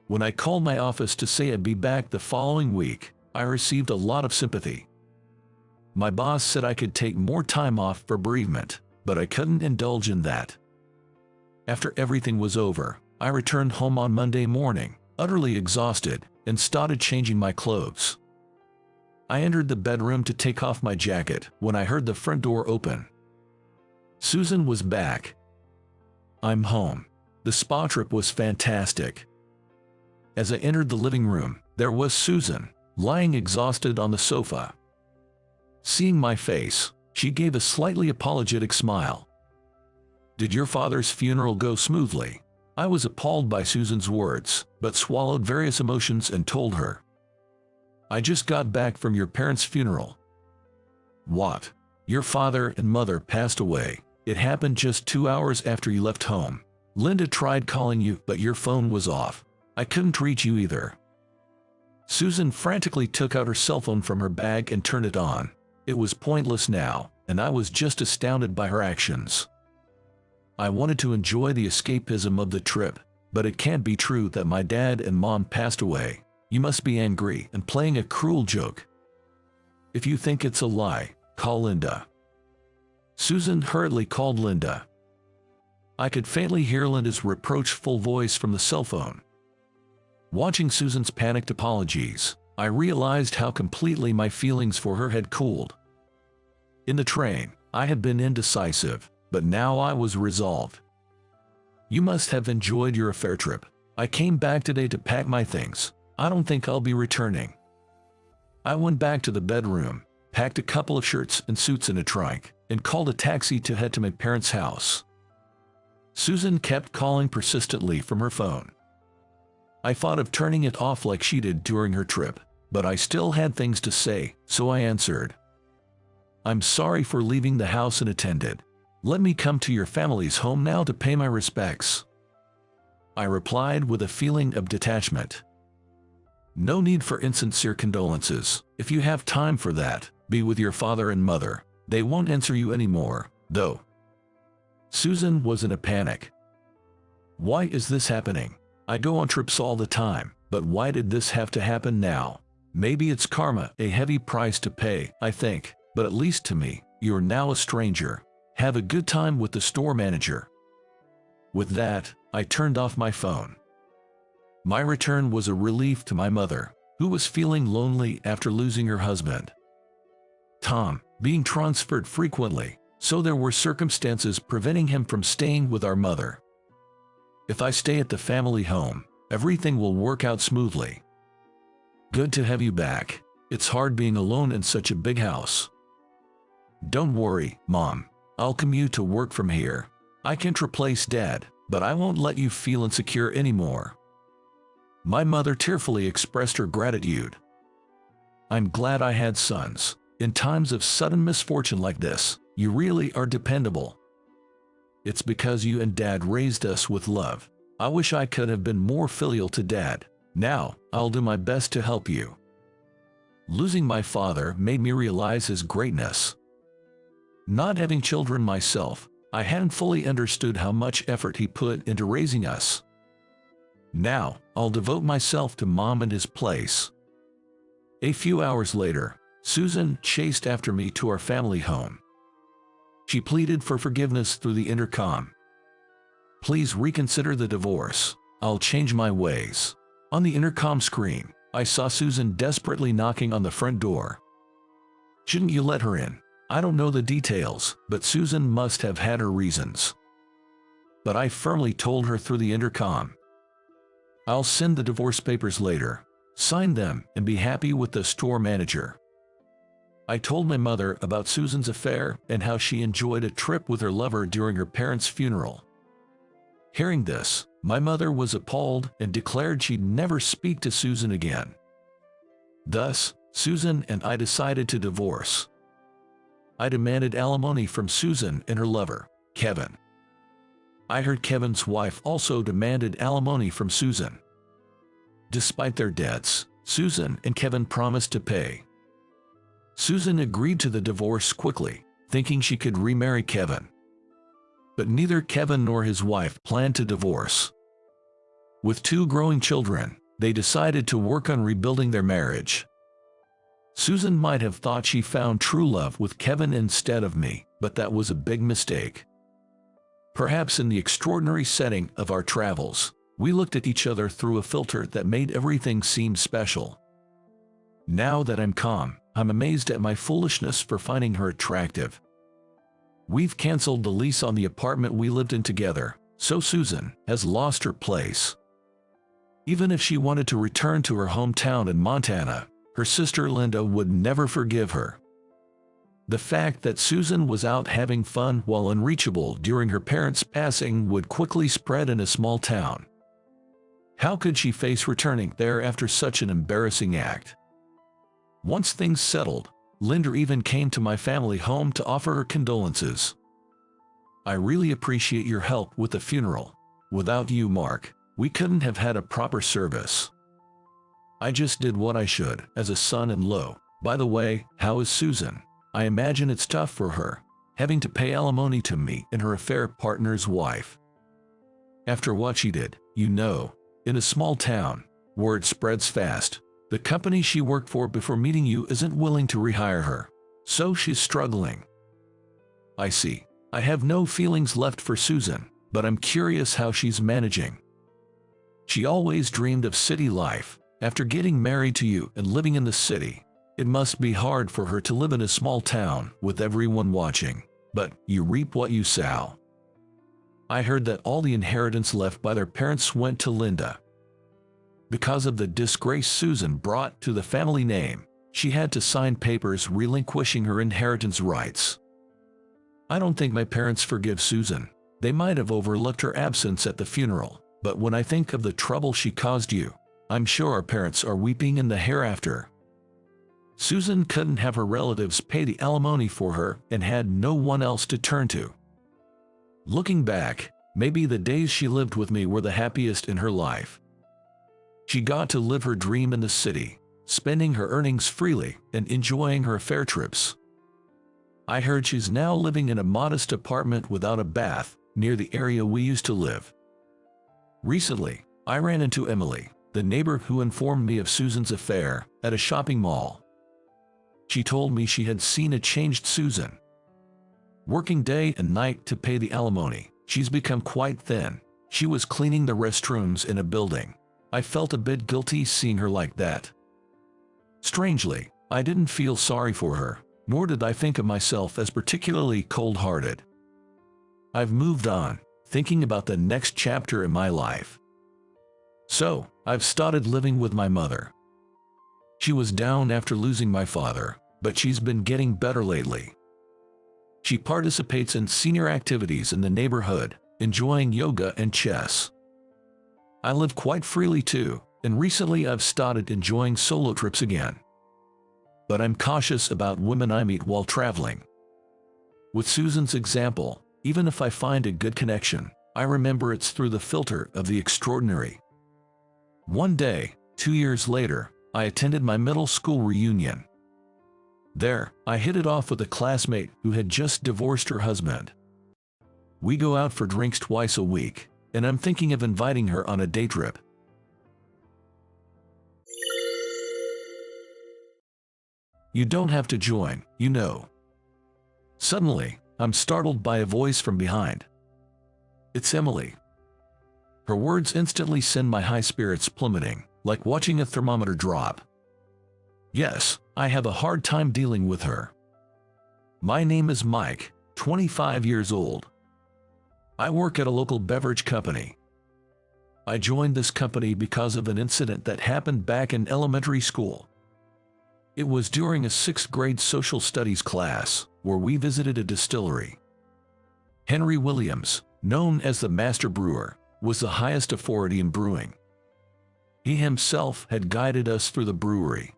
When I called my office to say I'd be back the following week, I received a lot of sympathy. My boss said I could take more time off for bereavement, but I couldn't indulge in that. After everything was over, I returned home on Monday morning, utterly exhausted, and started changing my clothes. I entered the bedroom to take off my jacket when I heard the front door open. Susan was back. "I'm home. The spa trip was fantastic." As I entered the living room, there was Susan, lying exhausted on the sofa. Seeing my face, she gave a slightly apologetic smile. "Did your father's funeral go smoothly?" I was appalled by Susan's words, but swallowed various emotions and told her. "I just got back from your parents' funeral." "What? Your father and mother passed away. It happened just 2 hours after you left home. Linda tried calling you, but your phone was off. I couldn't reach you either." Susan frantically took out her cell phone from her bag and turned it on. It was pointless now, and I was just astounded by her actions. I wanted to enjoy the escapism of the trip, but it can't be true that my dad and mom passed away. You must be angry and playing a cruel joke. If you think it's a lie, call Linda. Susan hurriedly called Linda. I could faintly hear Linda's reproachful voice from the cell phone. Watching Susan's panicked apologies, I realized how completely my feelings for her had cooled. In the train, I had been indecisive, but now I was resolved. You must have enjoyed your affair trip. I came back today to pack my things. I don't think I'll be returning. I went back to the bedroom, packed a couple of shirts and suits in a trunk, and called a taxi to head to my parents' house. Susan kept calling persistently from her phone. I thought of turning it off like she did during her trip, but I still had things to say, so I answered. I'm sorry for leaving the house unattended. Let me come to your family's home now to pay my respects. I replied with a feeling of detachment. No need for insincere condolences. If you have time for that, be with your father and mother. They won't answer you anymore, though. Susan was in a panic. Why is this happening? I go on trips all the time, but why did this have to happen now? Maybe it's karma, a heavy price to pay, I think, but at least to me, you're now a stranger. Have a good time with the store manager. With that, I turned off my phone. My return was a relief to my mother, who was feeling lonely after losing her husband, Tom, being transferred frequently, so there were circumstances preventing him from staying with our mother. If I stay at the family home, everything will work out smoothly. Good to have you back. It's hard being alone in such a big house. Don't worry, Mom. I'll commute to work from here. I can't replace Dad, but I won't let you feel insecure anymore. My mother tearfully expressed her gratitude. I'm glad I had sons. In times of sudden misfortune like this, you really are dependable. It's because you and Dad raised us with love. I wish I could have been more filial to Dad. Now, I'll do my best to help you. Losing my father made me realize his greatness. Not having children myself, I hadn't fully understood how much effort he put into raising us. Now, I'll devote myself to Mom and his place. A few hours later, Susan chased after me to our family home. She pleaded for forgiveness through the intercom. Please reconsider the divorce. I'll change my ways. On the intercom screen, I saw Susan desperately knocking on the front door. Shouldn't you let her in? I don't know the details, but Susan must have had her reasons. But I firmly told her through the intercom. I'll send the divorce papers later. Sign them and be happy with the store manager. I told my mother about Susan's affair and how she enjoyed a trip with her lover during her parents' funeral. Hearing this, my mother was appalled and declared she'd never speak to Susan again. Thus, Susan and I decided to divorce. I demanded alimony from Susan and her lover, Kevin. I heard Kevin's wife also demanded alimony from Susan. Despite their debts, Susan and Kevin promised to pay. Susan agreed to the divorce quickly, thinking she could remarry Kevin. But neither Kevin nor his wife planned to divorce. With 2 growing children, they decided to work on rebuilding their marriage. Susan might have thought she found true love with Kevin instead of me, but that was a big mistake. Perhaps in the extraordinary setting of our travels, we looked at each other through a filter that made everything seem special. Now that I'm calm, I'm amazed at my foolishness for finding her attractive. We've canceled the lease on the apartment we lived in together, so Susan has lost her place. Even if she wanted to return to her hometown in Montana, her sister Linda would never forgive her. The fact that Susan was out having fun while unreachable during her parents' passing would quickly spread in a small town. How could she face returning there after such an embarrassing act? Once things settled, Linda even came to my family home to offer her condolences. I really appreciate your help with the funeral. Without you, Mark, we couldn't have had a proper service. I just did what I should as a son-in-law. By the way, how is Susan? I imagine it's tough for her, having to pay alimony to me and her affair partner's wife. After what she did, in a small town, word spreads fast. The company she worked for before meeting you isn't willing to rehire her, so she's struggling. I see. I have no feelings left for Susan, but I'm curious how she's managing. She always dreamed of city life. After getting married to you and living in the city, it must be hard for her to live in a small town with everyone watching, but you reap what you sow. I heard that all the inheritance left by their parents went to Linda. Because of the disgrace Susan brought to the family name, she had to sign papers relinquishing her inheritance rights. I don't think my parents forgive Susan. They might have overlooked her absence at the funeral, but when I think of the trouble she caused you, I'm sure our parents are weeping in the hereafter. Susan couldn't have her relatives pay the alimony for her and had no one else to turn to. Looking back, maybe the days she lived with me were the happiest in her life. She got to live her dream in the city, spending her earnings freely and enjoying her fair trips. I heard she's now living in a modest apartment without a bath near the area we used to live. Recently, I ran into Emily, the neighbor who informed me of Susan's affair, at a shopping mall. She told me she had seen a changed Susan. Working day and night to pay the alimony, she's become quite thin. She was cleaning the restrooms in a building. I felt a bit guilty seeing her like that. Strangely, I didn't feel sorry for her, nor did I think of myself as particularly cold-hearted. I've moved on, thinking about the next chapter in my life. So, I've started living with my mother. She was down after losing my father, but she's been getting better lately. She participates in senior activities in the neighborhood, enjoying yoga and chess. I live quite freely too, and recently I've started enjoying solo trips again. But I'm cautious about women I meet while traveling. With Susan's example, even if I find a good connection, I remember it's through the filter of the extraordinary. One day, 2 years later, I attended my middle school reunion. There, I hit it off with a classmate who had just divorced her husband. We go out for drinks twice a week, and I'm thinking of inviting her on a day trip. You don't have to join, Suddenly, I'm startled by a voice from behind. It's Emily. Her words instantly send my high spirits plummeting, like watching a thermometer drop. Yes, I have a hard time dealing with her. My name is Mike, 25 years old. I work at a local beverage company. I joined this company because of an incident that happened back in elementary school. It was during a 6th grade social studies class, where we visited a distillery. Henry Williams, known as the master brewer, was the highest authority in brewing. He himself had guided us through the brewery.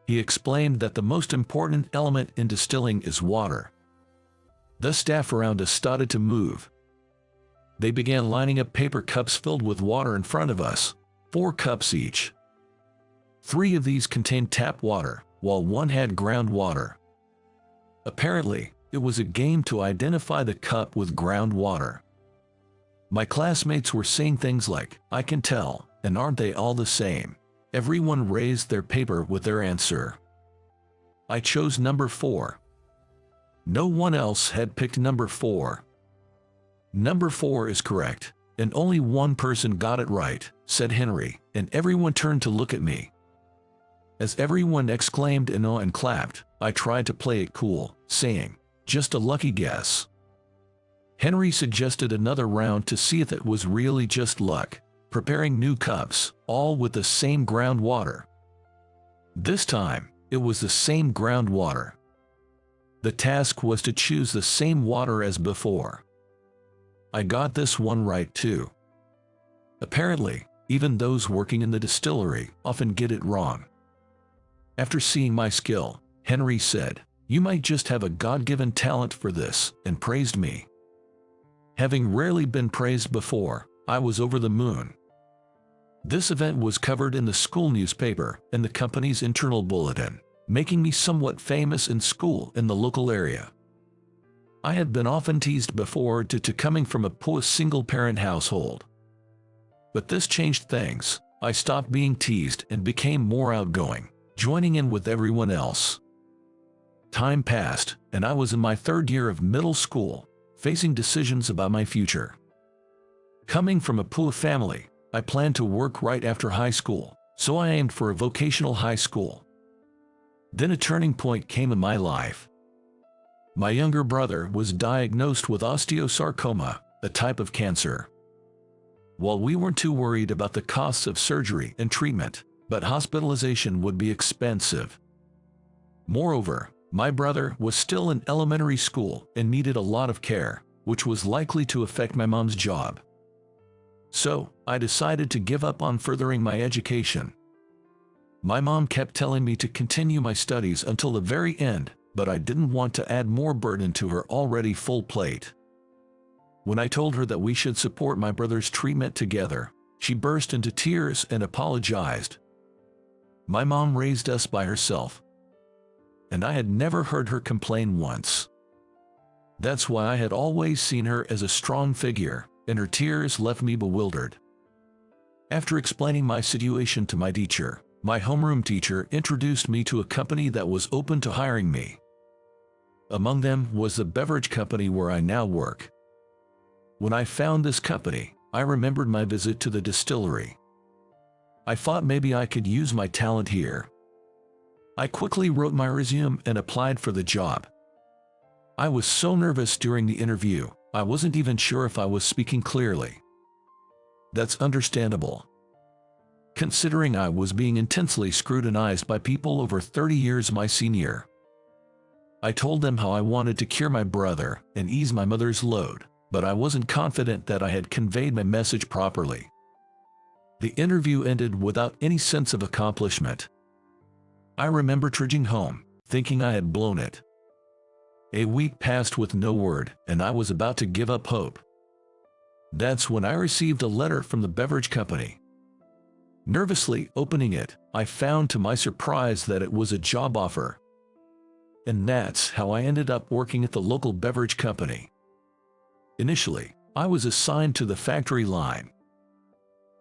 He explained that the most important element in distilling is water. The staff around us started to move. They began lining up paper cups filled with water in front of us, 4 cups each. 3 of these contained tap water, while 1 had groundwater. Apparently, it was a game to identify the cup with groundwater. My classmates were saying things like, "I can tell," and "Aren't they all the same?" Everyone raised their paper with their answer. I chose number 4. No one else had picked number 4. "Number 4 is correct, and only one person got it right," said Henry, and everyone turned to look at me. As everyone exclaimed in awe and clapped, I tried to play it cool, saying, "Just a lucky guess." Henry suggested another round to see if it was really just luck, preparing new cups, all with the same groundwater. This time, it was the same groundwater. The task was to choose the same water as before. I got this one right too. Apparently, even those working in the distillery often get it wrong. After seeing my skill, Henry said, "You might just have a God-given talent for this," and praised me. Having rarely been praised before, I was over the moon. This event was covered in the school newspaper and the company's internal bulletin. making me somewhat famous in school in the local area. I had been often teased before due to coming from a poor single-parent household. But this changed things. I stopped being teased and became more outgoing, joining in with everyone else. Time passed, and I was in my 3rd year of middle school, facing decisions about my future. Coming from a poor family, I planned to work right after high school, so I aimed for a vocational high school. Then a turning point came in my life. My younger brother was diagnosed with osteosarcoma, a type of cancer. While we weren't too worried about the costs of surgery and treatment, but hospitalization would be expensive. Moreover, my brother was still in elementary school and needed a lot of care, which was likely to affect my mom's job. So, I decided to give up on furthering my education. My mom kept telling me to continue my studies until the very end, but I didn't want to add more burden to her already full plate. When I told her that we should support my brother's treatment together, she burst into tears and apologized. My mom raised us by herself, and I had never heard her complain once. That's why I had always seen her as a strong figure, and her tears left me bewildered. After explaining my situation to my teacher, my homeroom teacher introduced me to a company that was open to hiring me. Among them was the beverage company where I now work. When I found this company, I remembered my visit to the distillery. I thought maybe I could use my talent here. I quickly wrote my resume and applied for the job. I was so nervous during the interview, I wasn't even sure if I was speaking clearly. That's understandable, considering I was being intensely scrutinized by people over 30 years my senior. I told them how I wanted to cure my brother and ease my mother's load, but I wasn't confident that I had conveyed my message properly. The interview ended without any sense of accomplishment. I remember trudging home, thinking I had blown it. A week passed with no word, and I was about to give up hope. That's when I received a letter from the beverage company. Nervously opening it, I found to my surprise that it was a job offer. And that's how I ended up working at the local beverage company. Initially, I was assigned to the factory line.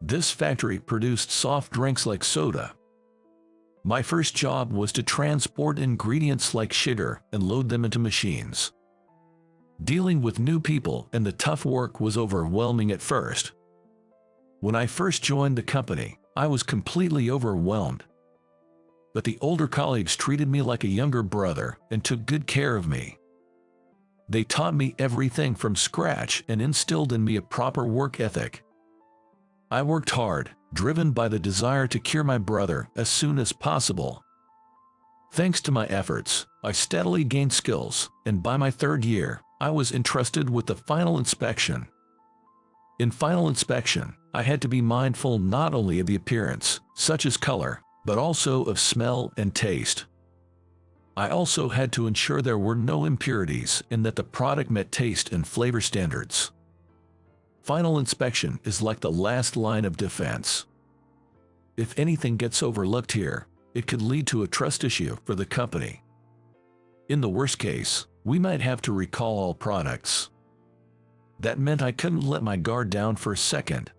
This factory produced soft drinks like soda. My first job was to transport ingredients like sugar and load them into machines. Dealing with new people and the tough work was overwhelming at first. When I first joined the company, I was completely overwhelmed. But the older colleagues treated me like a younger brother and took good care of me. They taught me everything from scratch and instilled in me a proper work ethic. I worked hard, driven by the desire to cure my brother as soon as possible. Thanks to my efforts, I steadily gained skills, and by my 3rd year, I was entrusted with the final inspection. In final inspection, I had to be mindful not only of the appearance, such as color, but also of smell and taste. I also had to ensure there were no impurities and that the product met taste and flavor standards. Final inspection is like the last line of defense. If anything gets overlooked here, it could lead to a trust issue for the company. In the worst case, we might have to recall all products. That meant I couldn't let my guard down for a second.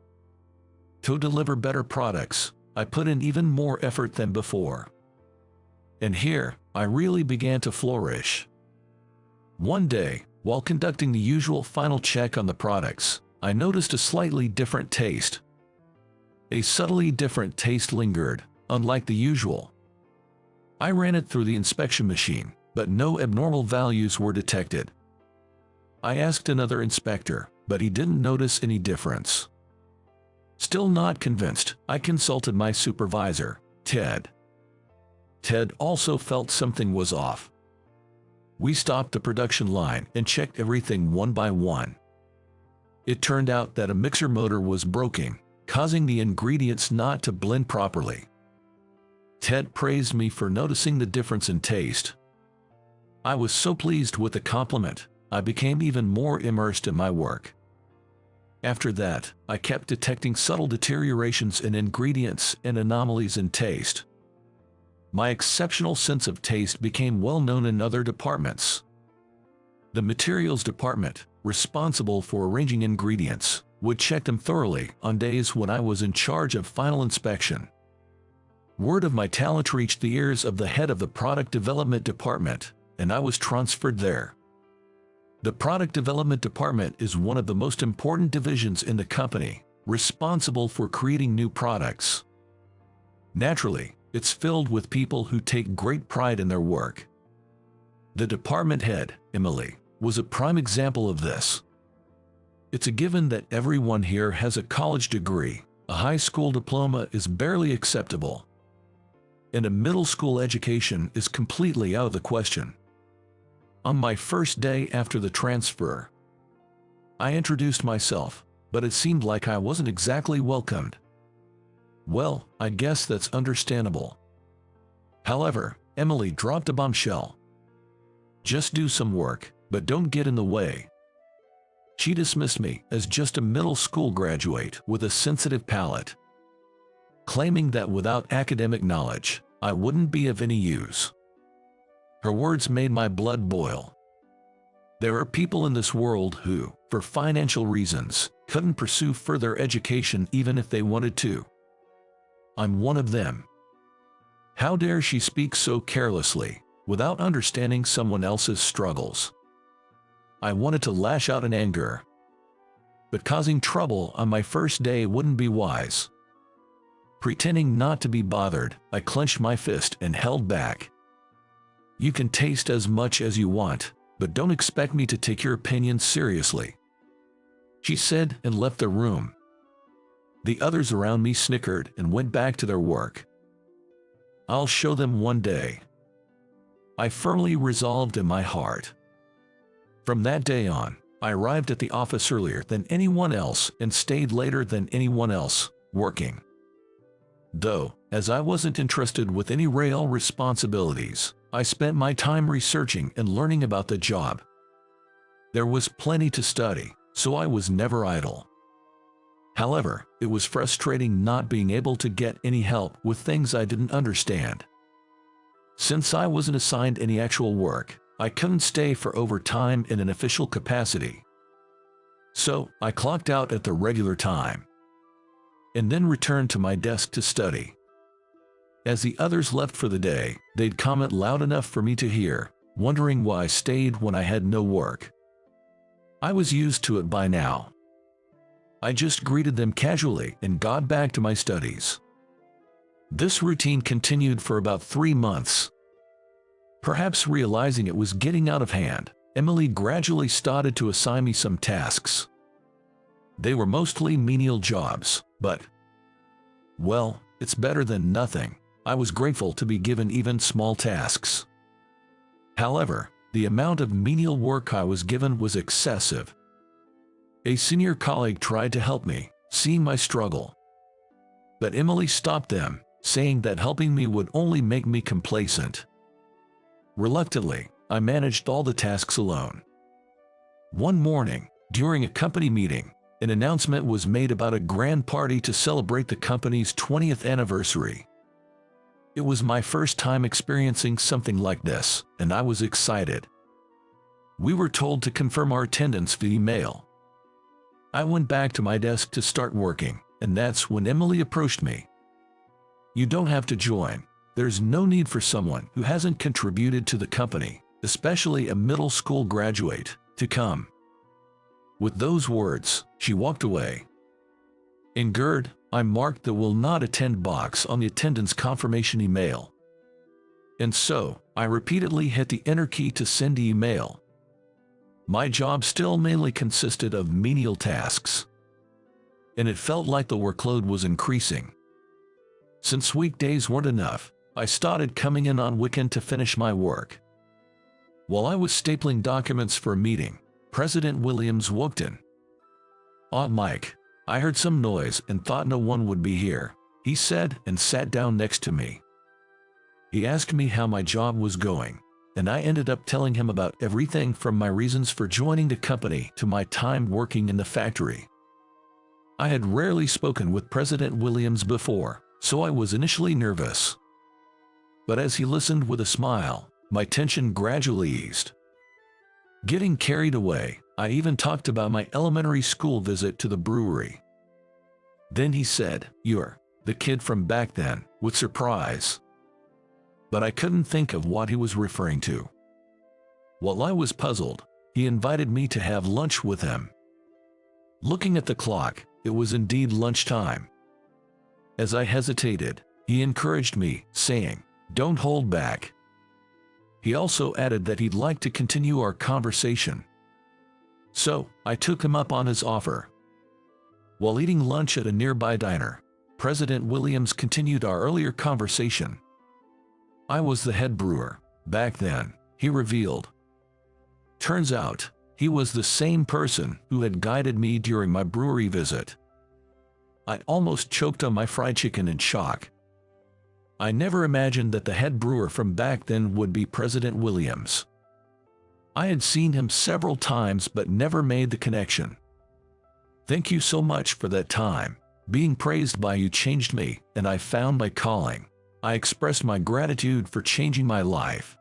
To deliver better products, I put in even more effort than before. And here, I really began to flourish. One day, while conducting the usual final check on the products, I noticed a slightly different taste. A subtly different taste lingered, unlike the usual. I ran it through the inspection machine, but no abnormal values were detected. I asked another inspector, but he didn't notice any difference. Still not convinced, I consulted my supervisor, Ted. Ted also felt something was off. We stopped the production line and checked everything one by one. It turned out that a mixer motor was broken, causing the ingredients not to blend properly. Ted praised me for noticing the difference in taste. I was so pleased with the compliment, I became even more immersed in my work. After that, I kept detecting subtle deteriorations in ingredients and anomalies in taste. My exceptional sense of taste became well known in other departments. The materials department, responsible for arranging ingredients, would check them thoroughly on days when I was in charge of final inspection. Word of my talent reached the ears of the head of the product development department, and I was transferred there. The product development department is one of the most important divisions in the company, responsible for creating new products. Naturally, it's filled with people who take great pride in their work. The department head, Emily, was a prime example of this. It's a given that everyone here has a college degree. A high school diploma is barely acceptable, and a middle school education is completely out of the question. On my first day after the transfer, I introduced myself, but it seemed like I wasn't exactly welcomed. Well, I guess that's understandable. However, Emily dropped a bombshell. Just do some work, but don't get in the way. She dismissed me as just a middle school graduate with a sensitive palate, claiming that without academic knowledge, I wouldn't be of any use. Her words made my blood boil. There are people in this world who, for financial reasons, couldn't pursue further education even if they wanted to. I'm one of them. How dare she speak so carelessly, without understanding someone else's struggles? I wanted to lash out in anger, but causing trouble on my first day wouldn't be wise. Pretending not to be bothered, I clenched my fist and held back. You can taste as much as you want, but don't expect me to take your opinion seriously, she said and left the room. The others around me snickered and went back to their work. I'll show them one day, I firmly resolved in my heart. From that day on, I arrived at the office earlier than anyone else and stayed later than anyone else, working. Though, as I wasn't entrusted with any real responsibilities, I spent my time researching and learning about the job. There was plenty to study, so I was never idle. However, it was frustrating not being able to get any help with things I didn't understand. Since I wasn't assigned any actual work, I couldn't stay for overtime in an official capacity. So, I clocked out at the regular time, and then returned to my desk to study. As the others left for the day, they'd comment loud enough for me to hear, wondering why I stayed when I had no work. I was used to it by now. I just greeted them casually and got back to my studies. This routine continued for about 3 months. Perhaps realizing it was getting out of hand, Emily gradually started to assign me some tasks. They were mostly menial jobs, but, well, it's better than nothing. I was grateful to be given even small tasks. However, the amount of menial work I was given was excessive. A senior colleague tried to help me, seeing my struggle, but Emily stopped them, saying that helping me would only make me complacent. Reluctantly, I managed all the tasks alone. One morning, during a company meeting, an announcement was made about a grand party to celebrate the company's 20th anniversary. It was my first time experiencing something like this, and I was excited. We were told to confirm our attendance via email. I went back to my desk to start working, and that's when Emily approached me. You don't have to join. There's no need for someone who hasn't contributed to the company, especially a middle school graduate, to come. With those words, she walked away. In Gerd, I marked the will not attend box on the attendance confirmation email. And so, I repeatedly hit the enter key to send the email. My job still mainly consisted of menial tasks, and it felt like the workload was increasing. Since weekdays weren't enough, I started coming in on weekend to finish my work. While I was stapling documents for a meeting, President Williams walked in. Mike, I heard some noise and thought no one would be here, he said and sat down next to me. He asked me how my job was going, and I ended up telling him about everything from my reasons for joining the company to my time working in the factory. I had rarely spoken with President Williams before, so I was initially nervous. but as he listened with a smile, my tension gradually eased. Getting carried away, I even talked about my elementary school visit to the brewery. Then he said, "You're the kid from back then," with surprise. But I couldn't think of what he was referring to. While I was puzzled, he invited me to have lunch with him. Looking at the clock, it was indeed lunchtime. As I hesitated, he encouraged me, saying, "Don't hold back." He also added that he'd like to continue our conversation. So, I took him up on his offer. While eating lunch at a nearby diner, President Williams continued our earlier conversation. I was the head brewer back then, he revealed. Turns out, he was the same person who had guided me during my brewery visit. I almost choked on my fried chicken in shock. I never imagined that the head brewer from back then would be President Williams. I had seen him several times but never made the connection. "Thank you so much for that time. Being praised by you changed me, and I found my calling. I expressed my gratitude for changing my life."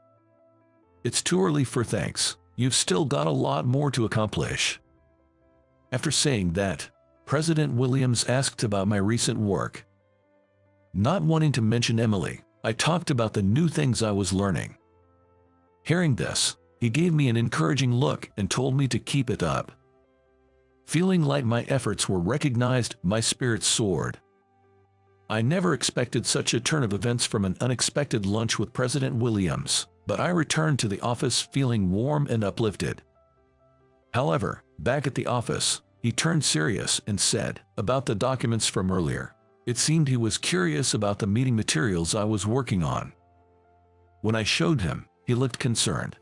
"It's too early for thanks. You've still got a lot more to accomplish." After saying that, President Williams asked about my recent work. Not wanting to mention Emily, I talked about the new things I was learning. Hearing this, he gave me an encouraging look and told me to keep it up. Feeling like my efforts were recognized, my spirits soared. I never expected such a turn of events from an unexpected lunch with President Williams, but I returned to the office feeling warm and uplifted. However, back at the office, he turned serious and said, about the documents from earlier. It seemed he was curious about the meeting materials I was working on. When I showed him, he looked concerned.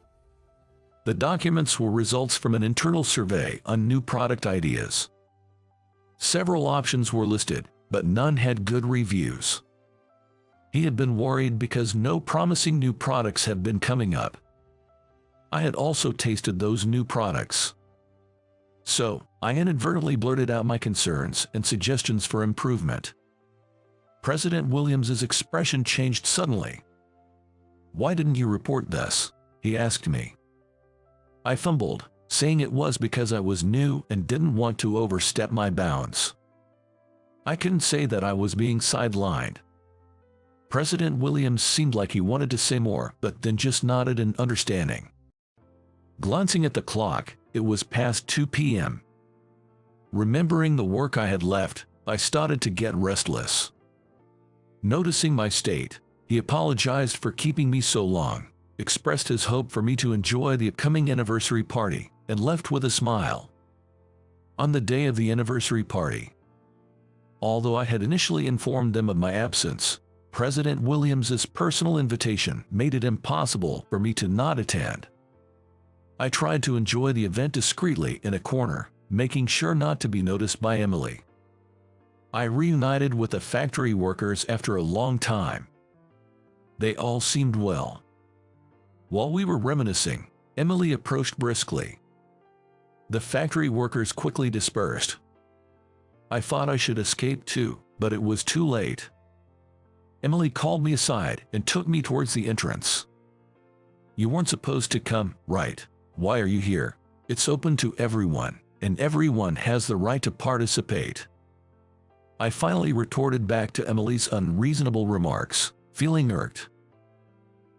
The documents were results from an internal survey on new product ideas. Several options were listed, but none had good reviews. He had been worried because no promising new products had been coming up. I had also tasted those new products. So, I inadvertently blurted out my concerns and suggestions for improvement. President Williams's expression changed suddenly. "Why didn't you report this?" he asked me. I fumbled, saying it was because I was new and didn't want to overstep my bounds. I couldn't say that I was being sidelined. President Williams seemed like he wanted to say more, but then just nodded in understanding. Glancing at the clock, it was past 2 p.m. Remembering the work I had left, I started to get restless. Noticing my state, he apologized for keeping me so long, expressed his hope for me to enjoy the upcoming anniversary party, and left with a smile. On the day of the anniversary party, although I had initially informed them of my absence, President Williams's personal invitation made it impossible for me to not attend. I tried to enjoy the event discreetly in a corner, making sure not to be noticed by Emily. I reunited with the factory workers after a long time. They all seemed well. While we were reminiscing, Emily approached briskly. The factory workers quickly dispersed. I thought I should escape too, but it was too late. Emily called me aside and took me towards the entrance. "You weren't supposed to come, right? Why are you here? It's open to everyone, and everyone has the right to participate." I finally retorted back to Emily's unreasonable remarks, feeling irked.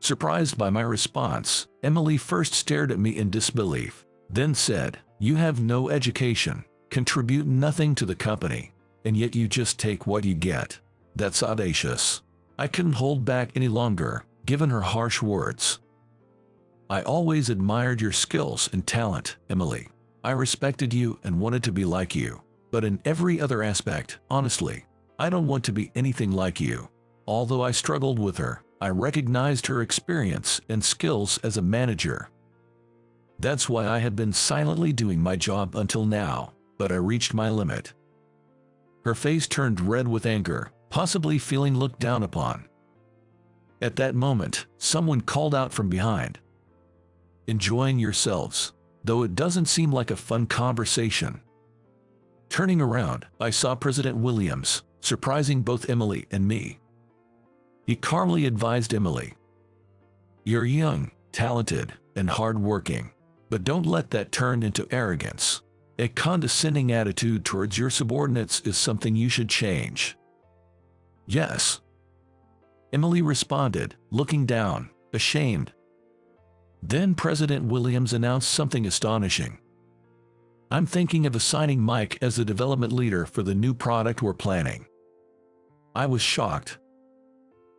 Surprised by my response, Emily first stared at me in disbelief, then said, "You have no education, contribute nothing to the company, and yet you just take what you get. That's audacious." I couldn't hold back any longer, given her harsh words. "I always admired your skills and talent, Emily. I respected you and wanted to be like you. But in every other aspect, honestly, I don't want to be anything like you." Although I struggled with her, I recognized her experience and skills as a manager. That's why I had been silently doing my job until now, but I reached my limit. Her face turned red with anger, possibly feeling looked down upon. At that moment, someone called out from behind, "Enjoying yourselves, though it doesn't seem like a fun conversation." Turning around, I saw President Williams, surprising both Emily and me. He calmly advised Emily, You're young, talented, and hardworking, but don't let that turn into arrogance. A condescending attitude towards your subordinates is something you should change. Yes, Emily responded, looking down, ashamed. Then President Williams announced something astonishing. I'm thinking of assigning Mike as the development leader for the new product we're planning. I was shocked.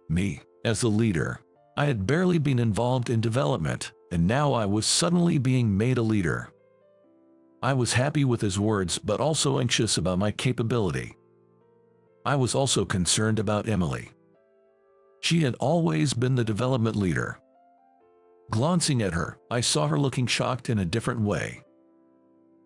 Me, as the leader, I had barely been involved in development, and now I was suddenly being made a leader. I was happy with his words but also anxious about my capability. I was also concerned about Emily. She had always been the development leader. Glancing at her, I saw her looking shocked in a different way.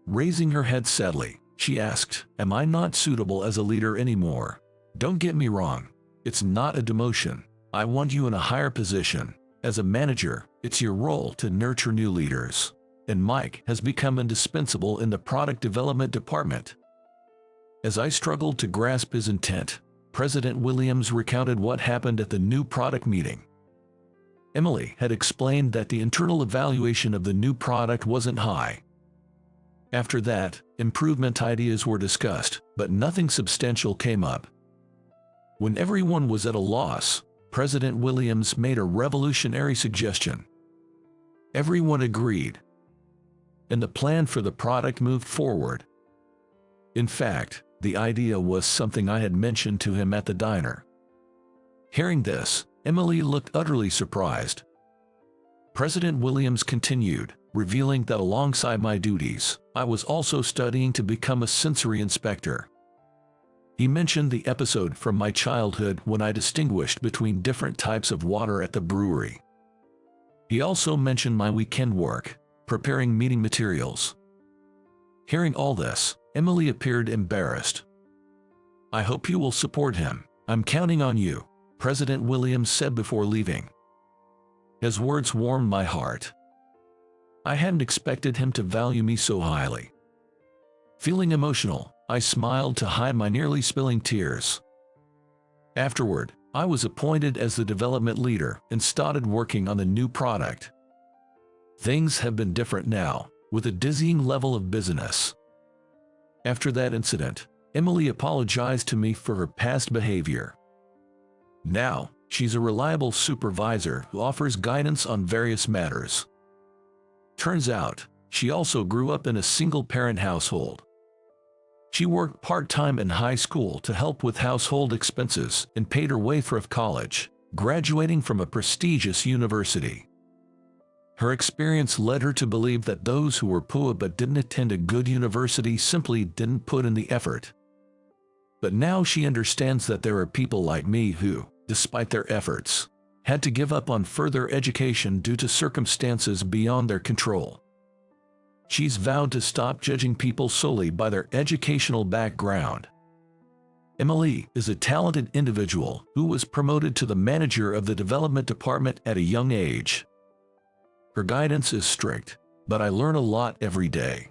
Raising her head sadly, she asked, "Am I not suitable as a leader anymore?" Don't get me wrong, it's not a demotion. I want you in a higher position. As a manager, it's your role to nurture new leaders. And Mike has become indispensable in the product development department. As I struggled to grasp his intent, President Williams recounted what happened at the new product meeting. Emily had explained that the internal evaluation of the new product wasn't high. After that, improvement ideas were discussed, but nothing substantial came up. When everyone was at a loss, President Williams made a revolutionary suggestion. Everyone agreed, and the plan for the product moved forward. In fact, the idea was something I had mentioned to him at the diner. Hearing this, Emily looked utterly surprised. President Williams continued, revealing that alongside my duties, I was also studying to become a sensory inspector. He mentioned the episode from my childhood when I distinguished between different types of water at the brewery. He also mentioned my weekend work, preparing meeting materials. Hearing all this, Emily appeared embarrassed. "I hope you will support him. I'm counting on you," President Williams said before leaving. His words warmed my heart. I hadn't expected him to value me so highly. Feeling emotional, I smiled to hide my nearly spilling tears. Afterward, I was appointed as the development leader and started working on the new product. Things have been different now, with a dizzying level of busyness. After that incident, Emily apologized to me for her past behavior. Now, she's a reliable supervisor who offers guidance on various matters. Turns out, she also grew up in a single-parent household. She worked part-time in high school to help with household expenses and paid her way through college, graduating from a prestigious university. Her experience led her to believe that those who were poor but didn't attend a good university simply didn't put in the effort. But now she understands that there are people like me who, despite their efforts, had to give up on further education due to circumstances beyond their control. She's vowed to stop judging people solely by their educational background. Emily is a talented individual who was promoted to the manager of the development department at a young age. Her guidance is strict, but I learn a lot every day.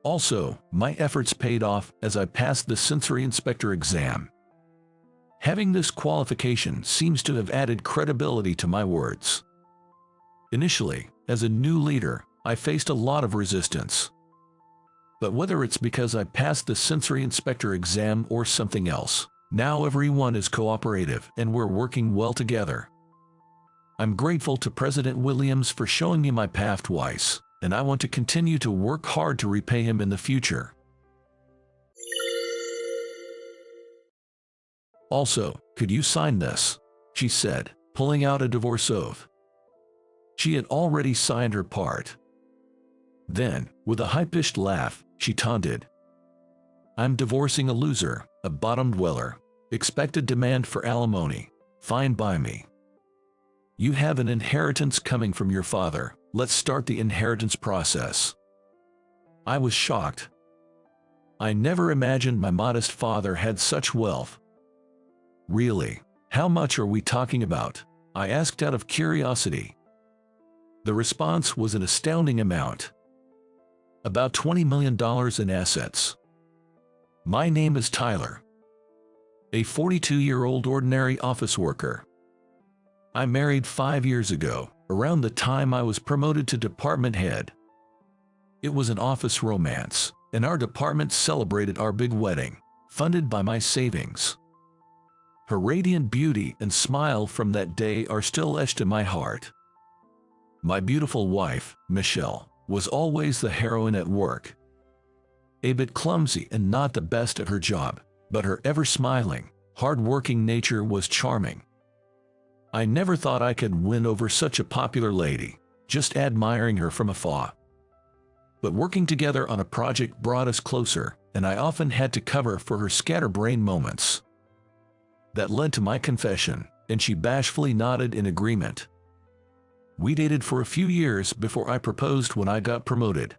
Also, my efforts paid off as I passed the sensory inspector exam. Having this qualification seems to have added credibility to my words. Initially, as a new leader, I faced a lot of resistance. But whether it's because I passed the sensory inspector exam or something else, now everyone is cooperative and we're working well together. I'm grateful to President Williams for showing me my path twice, and I want to continue to work hard to repay him in the future. "Also, could you sign this?" she said, pulling out a divorce oath. She had already signed her part. Then, with a high-pitched laugh, she taunted, "I'm divorcing a loser, a bottom dweller, expected demand for alimony, fine by me. You have an inheritance coming from your father, let's start the inheritance process." I was shocked. I never imagined my modest father had such wealth. "Really? How much are we talking about?" I asked out of curiosity. The response was an astounding amount. About $20 million in assets. My name is Tyler, a 42-year-old ordinary office worker. I married 5 years ago, around the time I was promoted to department head. It was an office romance, and our department celebrated our big wedding, funded by my savings. Her radiant beauty and smile from that day are still etched in my heart. My beautiful wife, Michelle, was always the heroine at work. A bit clumsy and not the best at her job, but her ever-smiling, hard-working nature was charming. I never thought I could win over such a popular lady, just admiring her from afar. But working together on a project brought us closer, and I often had to cover for her scatterbrain moments. That led to my confession, and she bashfully nodded in agreement. We dated for a few years before I proposed when I got promoted.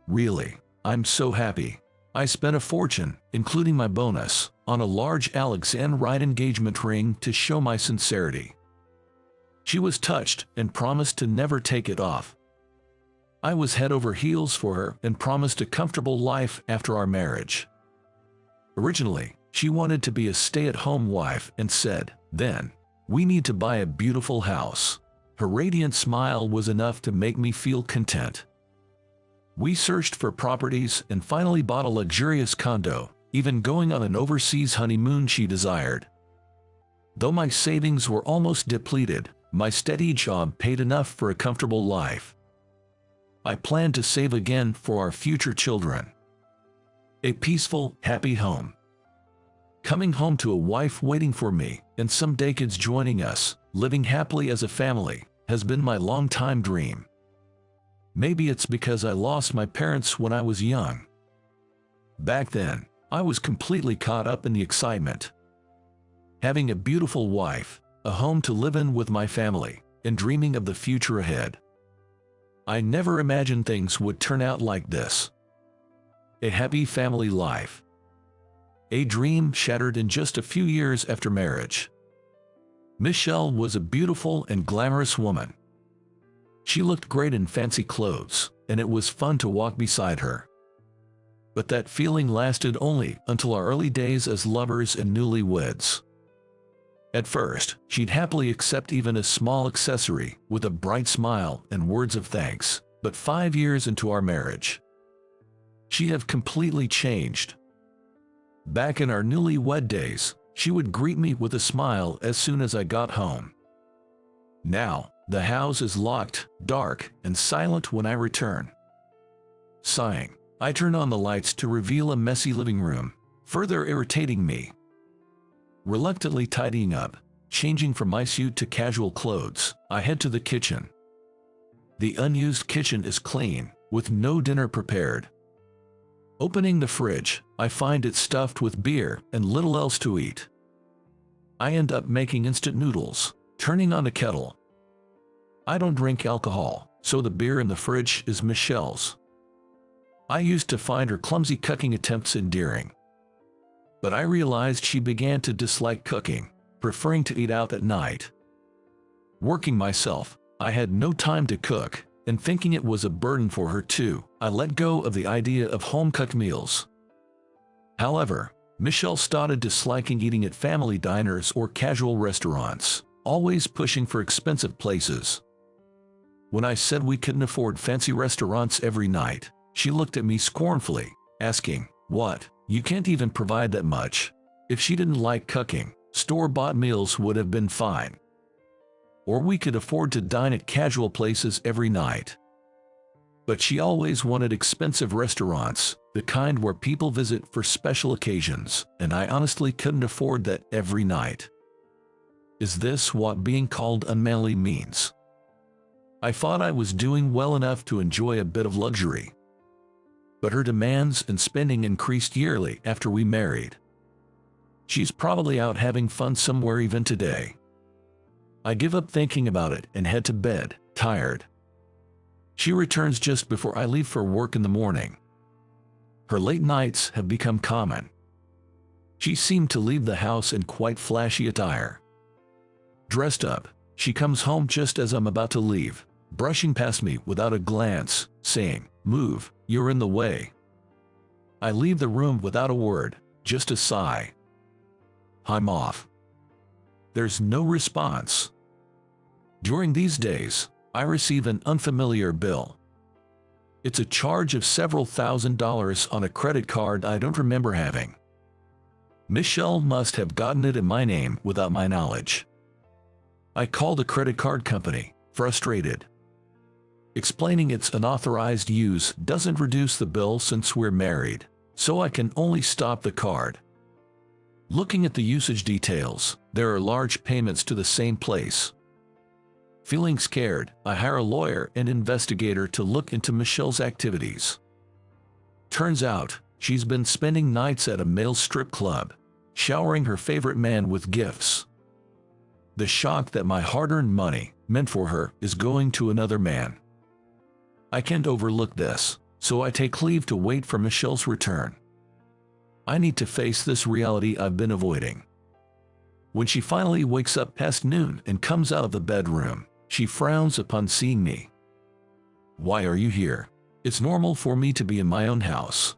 Really, I'm so happy. I spent a fortune, including my bonus, on a large Alexandrite engagement ring to show my sincerity. She was touched and promised to never take it off. I was head over heels for her and promised a comfortable life after our marriage. Originally, she wanted to be a stay-at-home wife and said, "Then, we need to buy a beautiful house." Her radiant smile was enough to make me feel content. We searched for properties and finally bought a luxurious condo, even going on an overseas honeymoon she desired. Though my savings were almost depleted, my steady job paid enough for a comfortable life. I planned to save again for our future children. A peaceful, happy home. Coming home to a wife waiting for me, and someday kids joining us, living happily as a family, has been my long-time dream. Maybe it's because I lost my parents when I was young. Back then, I was completely caught up in the excitement. Having a beautiful wife, a home to live in with my family, and dreaming of the future ahead. I never imagined things would turn out like this. A happy family life. A dream shattered in just a few years after marriage. Michelle was a beautiful and glamorous woman. She looked great in fancy clothes, and it was fun to walk beside her. But that feeling lasted only until our early days as lovers and newlyweds. At first, she'd happily accept even a small accessory with a bright smile and words of thanks, but 5 years into our marriage, she had completely changed. Back in our newlywed days, she would greet me with a smile as soon as I got home. Now, the house is locked, dark, and silent when I return. Sighing, I turn on the lights to reveal a messy living room, further irritating me. Reluctantly tidying up, changing from my suit to casual clothes, I head to the kitchen. The unused kitchen is clean, with no dinner prepared. Opening the fridge, I find it stuffed with beer and little else to eat. I end up making instant noodles, turning on the kettle. I don't drink alcohol, so the beer in the fridge is Michelle's. I used to find her clumsy cooking attempts endearing. But I realized she began to dislike cooking, preferring to eat out at night. Working myself, I had no time to cook, and thinking it was a burden for her too, I let go of the idea of home-cooked meals. However, Michelle started disliking eating at family diners or casual restaurants, always pushing for expensive places. When I said we couldn't afford fancy restaurants every night, she looked at me scornfully, asking, "What? You can't even provide that much." If she didn't like cooking, store-bought meals would have been fine. Or we could afford to dine at casual places every night. But she always wanted expensive restaurants, the kind where people visit for special occasions, and I honestly couldn't afford that every night. Is this what being called unmanly means? I thought I was doing well enough to enjoy a bit of luxury. But her demands and spending increased yearly after we married. She's probably out having fun somewhere even today. I give up thinking about it and head to bed, tired. She returns just before I leave for work in the morning. Her late nights have become common. She seemed to leave the house in quite flashy attire. Dressed up, she comes home just as I'm about to leave, brushing past me without a glance, saying, "Move, you're in the way." I leave the room without a word, just a sigh. I'm off. There's no response. During these days, I receive an unfamiliar bill. It's a charge of several $1,000s on a credit card I don't remember having. Michelle must have gotten it in my name without my knowledge. I called the credit card company, frustrated. Explaining its unauthorized use doesn't reduce the bill since we're married, so I can only stop the card. Looking at the usage details, there are large payments to the same place. Feeling scared, I hire a lawyer and investigator to look into Michelle's activities. Turns out, she's been spending nights at a male strip club, showering her favorite man with gifts. The shock that my hard-earned money, meant for her, is going to another man. I can't overlook this, so I take leave to wait for Michelle's return. I need to face this reality I've been avoiding. When she finally wakes up past noon and comes out of the bedroom, she frowns upon seeing me. "Why are you here? It's normal for me to be in my own house."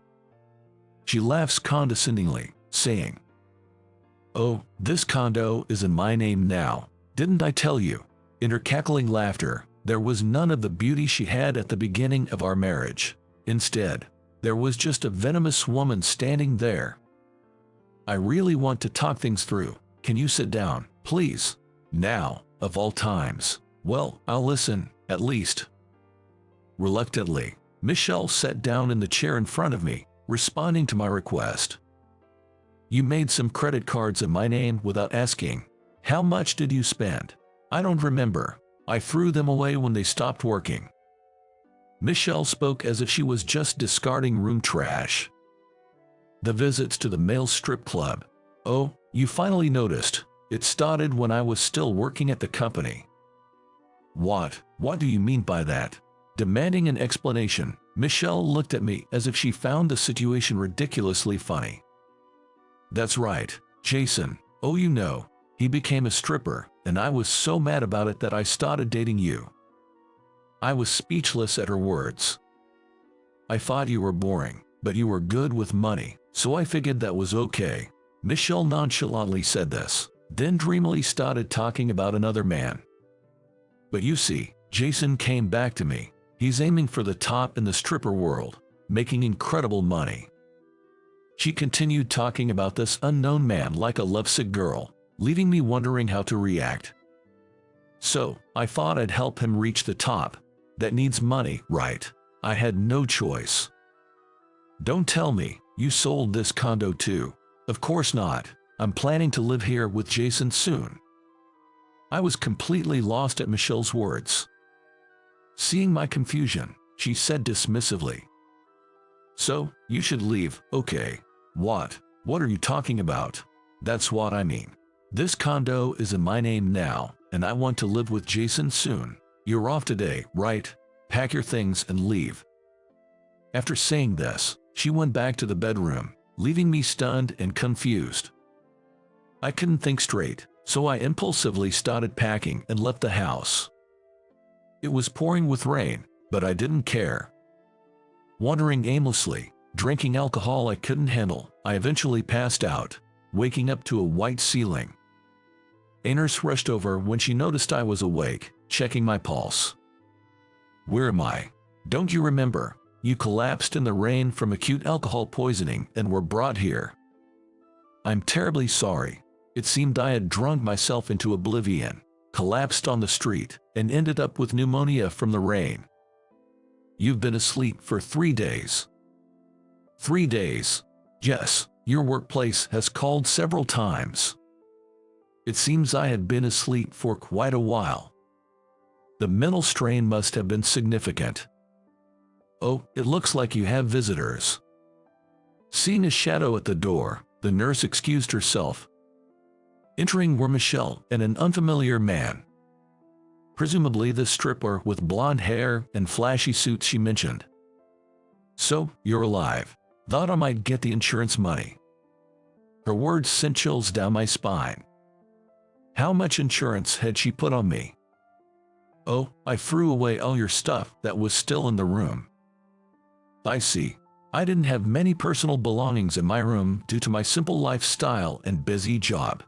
She laughs condescendingly, saying, "Oh, this condo is in my name now. Didn't I tell you?" In her cackling laughter, there was none of the beauty she had at the beginning of our marriage. Instead, there was just a venomous woman standing there. "I really want to talk things through. Can you sit down, please?" Now, of all times. Well, I'll listen, at least. Reluctantly, Michelle sat down in the chair in front of me, responding to my request. "You made some credit cards in my name without asking. How much did you spend?" "I don't remember. I threw them away when they stopped working." Michelle spoke as if she was just discarding room trash. "The visits to the male strip club. Oh, you finally noticed. It started when I was still working at the company." What do you mean by that?" Demanding an explanation, Michelle looked at me as if she found the situation ridiculously funny. "That's right, Jason. Oh, you know, he became a stripper, and I was so mad about it that I started dating you." I was speechless at her words. "I thought you were boring, but you were good with money, so I figured that was okay." Michelle nonchalantly said this, then dreamily started talking about another man. "But you see, Jason came back to me. He's aiming for the top in the stripper world, making incredible money." She continued talking about this unknown man like a lovesick girl, leaving me wondering how to react. So, I thought I'd help him reach the top. That needs money, right? I had no choice. "Don't tell me you sold this condo too." "Of course not. I'm planning to live here with Jason soon." I was completely lost at Michelle's words. Seeing my confusion, she said dismissively, "So, you should leave, okay?" What are you talking about?" "That's what I mean. This condo is in my name now, and I want to live with Jason soon. You're off today, right? Pack your things and leave." After saying this, she went back to the bedroom, leaving me stunned and confused. I couldn't think straight, so I impulsively started packing and left the house. It was pouring with rain, but I didn't care. Wandering aimlessly, drinking alcohol I couldn't handle, I eventually passed out, waking up to a white ceiling. A nurse rushed over when she noticed I was awake, checking my pulse. "Where am I?" "Don't you remember? You collapsed in the rain from acute alcohol poisoning and were brought here." "I'm terribly sorry. It seemed I had drunk myself into oblivion, collapsed on the street, and ended up with pneumonia from the rain." "You've been asleep for 3 days." 3 days? Yes, your workplace has called several times. It seems I had been asleep for quite a while. The mental strain must have been significant. "Oh, it looks like you have visitors." Seeing a shadow at the door, the nurse excused herself. Entering were Michelle and an unfamiliar man. Presumably the stripper with blonde hair and flashy suits she mentioned. "So, you're alive. Thought I might get the insurance money." Her words sent chills down my spine. How much insurance had she put on me? "Oh, I threw away all your stuff that was still in the room." "I see. I didn't have many personal belongings in my room due to my simple lifestyle and busy job.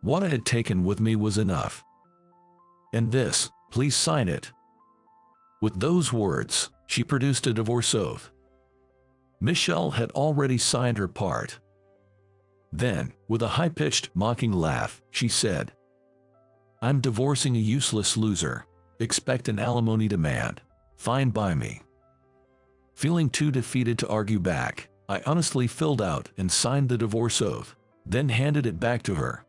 What I had taken with me was enough." And this, please sign it." With those words, she produced a divorce oath. Michelle had already signed her part. Then, with a high-pitched, mocking laugh, she said, "I'm divorcing a useless loser. Expect an alimony demand. Fine by me." Feeling too defeated to argue back, I honestly filled out and signed the divorce oath, then handed it back to her.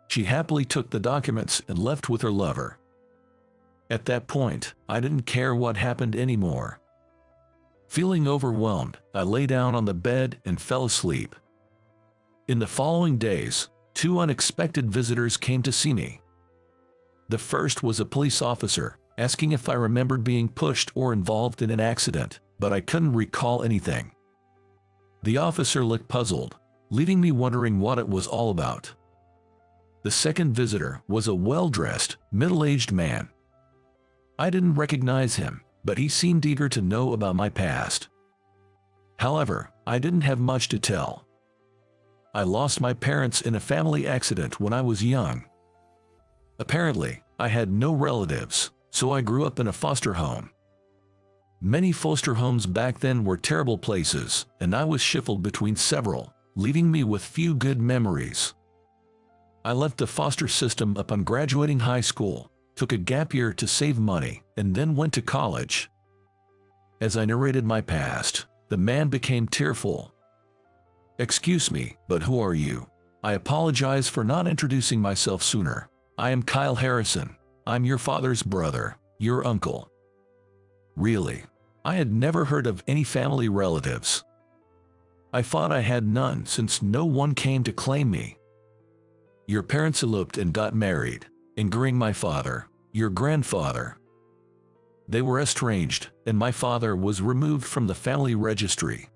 She happily took the documents and left with her lover. At that point, I didn't care what happened anymore. Feeling overwhelmed, I lay down on the bed and fell asleep. In the following days, 2 unexpected visitors came to see me. The first was a police officer, asking if I remembered being pushed or involved in an accident, but I couldn't recall anything. The officer looked puzzled, leaving me wondering what it was all about. The second visitor was a well-dressed, middle-aged man. I didn't recognize him, but he seemed eager to know about my past. However, I didn't have much to tell. I lost my parents in a family accident when I was young. Apparently, I had no relatives, so I grew up in a foster home. Many foster homes back then were terrible places, and I was shuffled between several, leaving me with few good memories. I left the foster system upon graduating high school, took a gap year to save money, and then went to college. As I narrated my past, the man became tearful. "Excuse me, but who are you? I apologize for not introducing myself sooner. I am Kyle Harrison. I'm your father's brother, your uncle." Really, I had never heard of any family relatives. I thought I had none since no one came to claim me. "Your parents eloped and got married, injuring my father, your grandfather. They were estranged, and my father was removed from the family registry.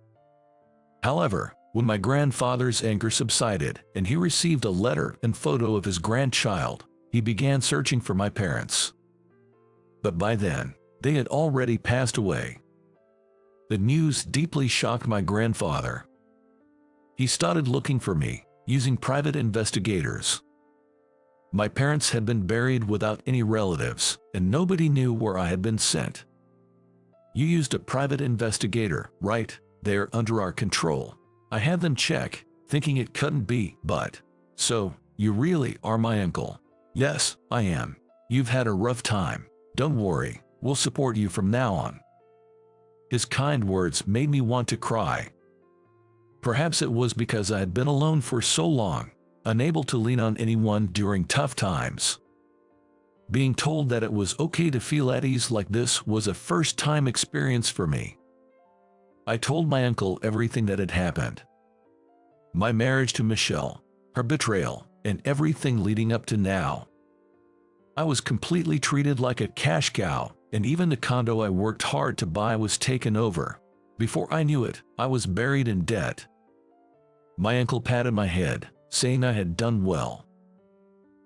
However, when my grandfather's anger subsided and he received a letter and photo of his grandchild, he began searching for my parents. But by then, they had already passed away. The news deeply shocked my grandfather. He started looking for me, using private investigators. My parents had been buried without any relatives, and nobody knew where I had been sent. You used a private investigator, right? They're under our control. I had them check, thinking it couldn't be, but... So, you really are my uncle?" "Yes, I am. You've had a rough time. Don't worry, we'll support you from now on." His kind words made me want to cry. Perhaps it was because I had been alone for so long, unable to lean on anyone during tough times. Being told that it was okay to feel at ease like this was a first-time experience for me. I told my uncle everything that had happened. My marriage to Michelle, her betrayal, and everything leading up to now. I was completely treated like a cash cow, and even the condo I worked hard to buy was taken over. Before I knew it, I was buried in debt. My uncle patted my head, saying I had done well.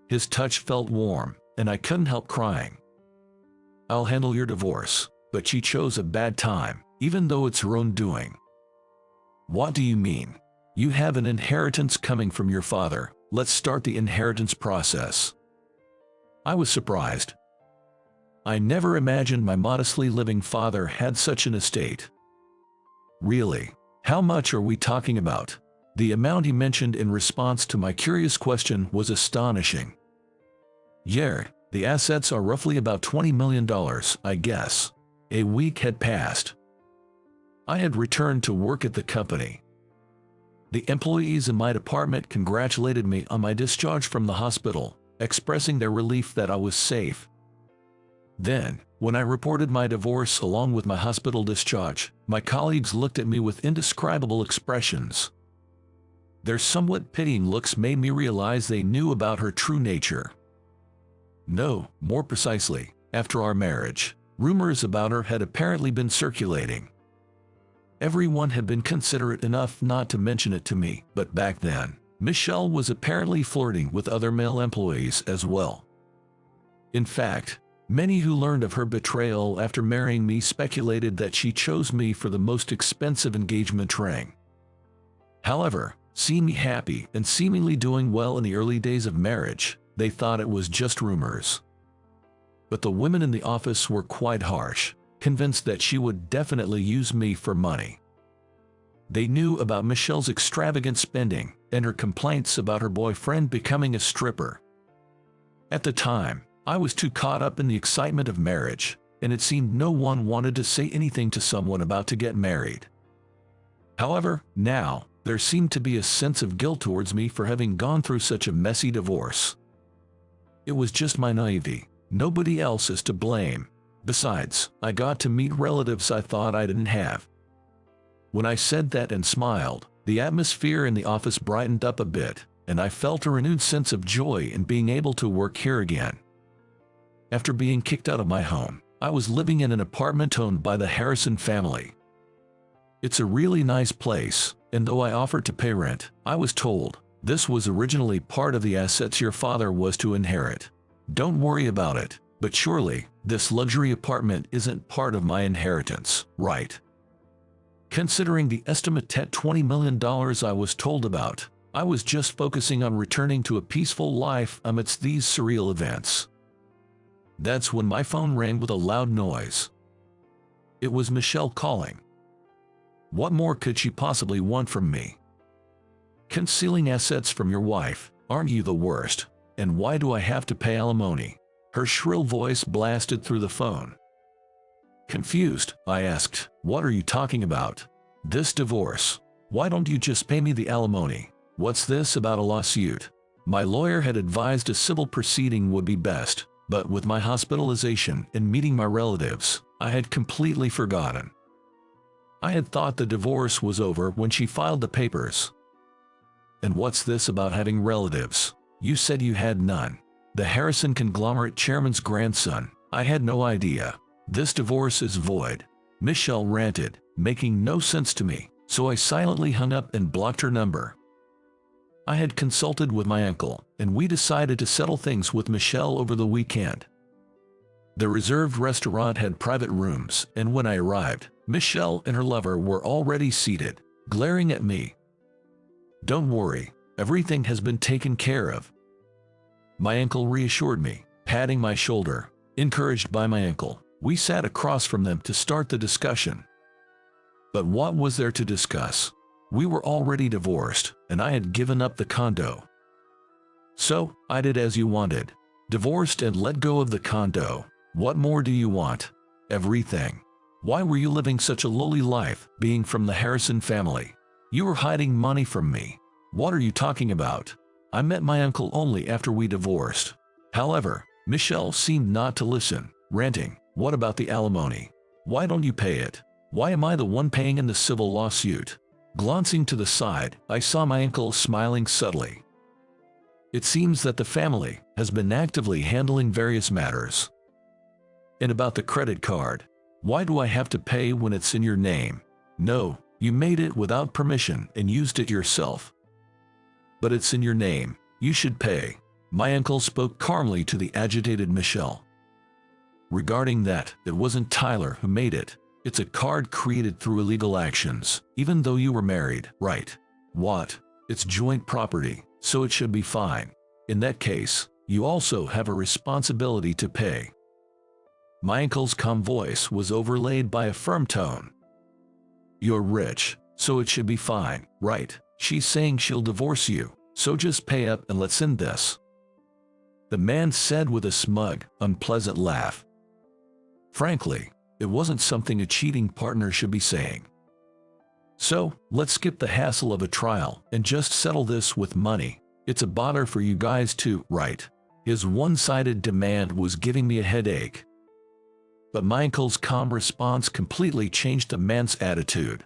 His touch felt warm, and I couldn't help crying. "I'll handle your divorce, but she chose a bad time, even though it's her own doing." "What do you mean? You have an inheritance coming from your father. Let's start the inheritance process." I was surprised. I never imagined my modestly living father had such an estate. "Really? How much are we talking about?" The amount he mentioned in response to my curious question was astonishing. "Yeah, the assets are roughly about $20 million, I guess." A week had passed. I had returned to work at the company. The employees in my department congratulated me on my discharge from the hospital, expressing their relief that I was safe. Then, when I reported my divorce along with my hospital discharge, my colleagues looked at me with indescribable expressions. Their somewhat pitying looks made me realize they knew about her true nature. No, more precisely, after our marriage, rumors about her had apparently been circulating. Everyone had been considerate enough not to mention it to me, but back then, Michelle was apparently flirting with other male employees as well. In fact, many who learned of her betrayal after marrying me speculated that she chose me for the most expensive engagement ring. However, seeing me happy and seemingly doing well in the early days of marriage, they thought it was just rumors. but the women in the office were quite harsh, convinced that she would definitely use me for money. They knew about Michelle's extravagant spending and her complaints about her boyfriend becoming a stripper. At the time, I was too caught up in the excitement of marriage, and it seemed no one wanted to say anything to someone about to get married. However, now, there seemed to be a sense of guilt towards me for having gone through such a messy divorce. It was just my naivety. Nobody else is to blame. Besides, I got to meet relatives I thought I didn't have. When I said that and smiled, the atmosphere in the office brightened up a bit, and I felt a renewed sense of joy in being able to work here again. After being kicked out of my home, I was living in an apartment owned by the Harrison family. It's a really nice place, and though I offered to pay rent, I was told this was originally part of the assets your father was to inherit. Don't worry about it, but surely, this luxury apartment isn't part of my inheritance, right? Considering the estimate at $20 million I was told about, I was just focusing on returning to a peaceful life amidst these surreal events. That's when my phone rang with a loud noise. It was Michelle calling. What more could she possibly want from me? Concealing assets from your wife, aren't you the worst? And why do I have to pay alimony? Her shrill voice blasted through the phone. Confused, I asked, what are you talking about? This divorce. Why don't you just pay me the alimony? What's this about a lawsuit? My lawyer had advised a civil proceeding would be best, but with my hospitalization and meeting my relatives, I had completely forgotten. I had thought the divorce was over when she filed the papers. And what's this about having relatives? You said you had none. The Harrison conglomerate chairman's grandson. I had no idea. This divorce is void. Michelle ranted, making no sense to me, so I silently hung up and blocked her number. I had consulted with my uncle, and we decided to settle things with Michelle over the weekend. The reserved restaurant had private rooms, and when I arrived, Michelle and her lover were already seated, glaring at me. Don't worry, everything has been taken care of. My uncle reassured me, patting my shoulder. Encouraged by my uncle, we sat across from them to start the discussion. But what was there to discuss? We were already divorced, and I had given up the condo. So, I did as you wanted. Divorced and let go of the condo. What more do you want? Everything. Why were you living such a lowly life, being from the Harrison family? You were hiding money from me. What are you talking about? I met my uncle only after we divorced. However, Michelle seemed not to listen, ranting, what about the alimony? Why don't you pay it? Why am I the one paying in the civil lawsuit? Glancing to the side, I saw my uncle smiling subtly. It seems that the family has been actively handling various matters. And about the credit card, why do I have to pay when it's in your name? No, you made it without permission and used it yourself. But it's in your name, you should pay. My uncle spoke calmly to the agitated Michelle. Regarding that, it wasn't Tyler who made it. It's a card created through illegal actions, even though you were married, right? What? It's joint property, so it should be fine. In that case, you also have a responsibility to pay. My uncle's calm voice was overlaid by a firm tone. You're rich, so it should be fine, right? She's saying she'll divorce you, so just pay up and let's end this. The man said with a smug, unpleasant laugh. Frankly, it wasn't something a cheating partner should be saying. So, let's skip the hassle of a trial and just settle this with money. It's a bother for you guys too, right? His one-sided demand was giving me a headache. But my uncle's calm response completely changed the man's attitude.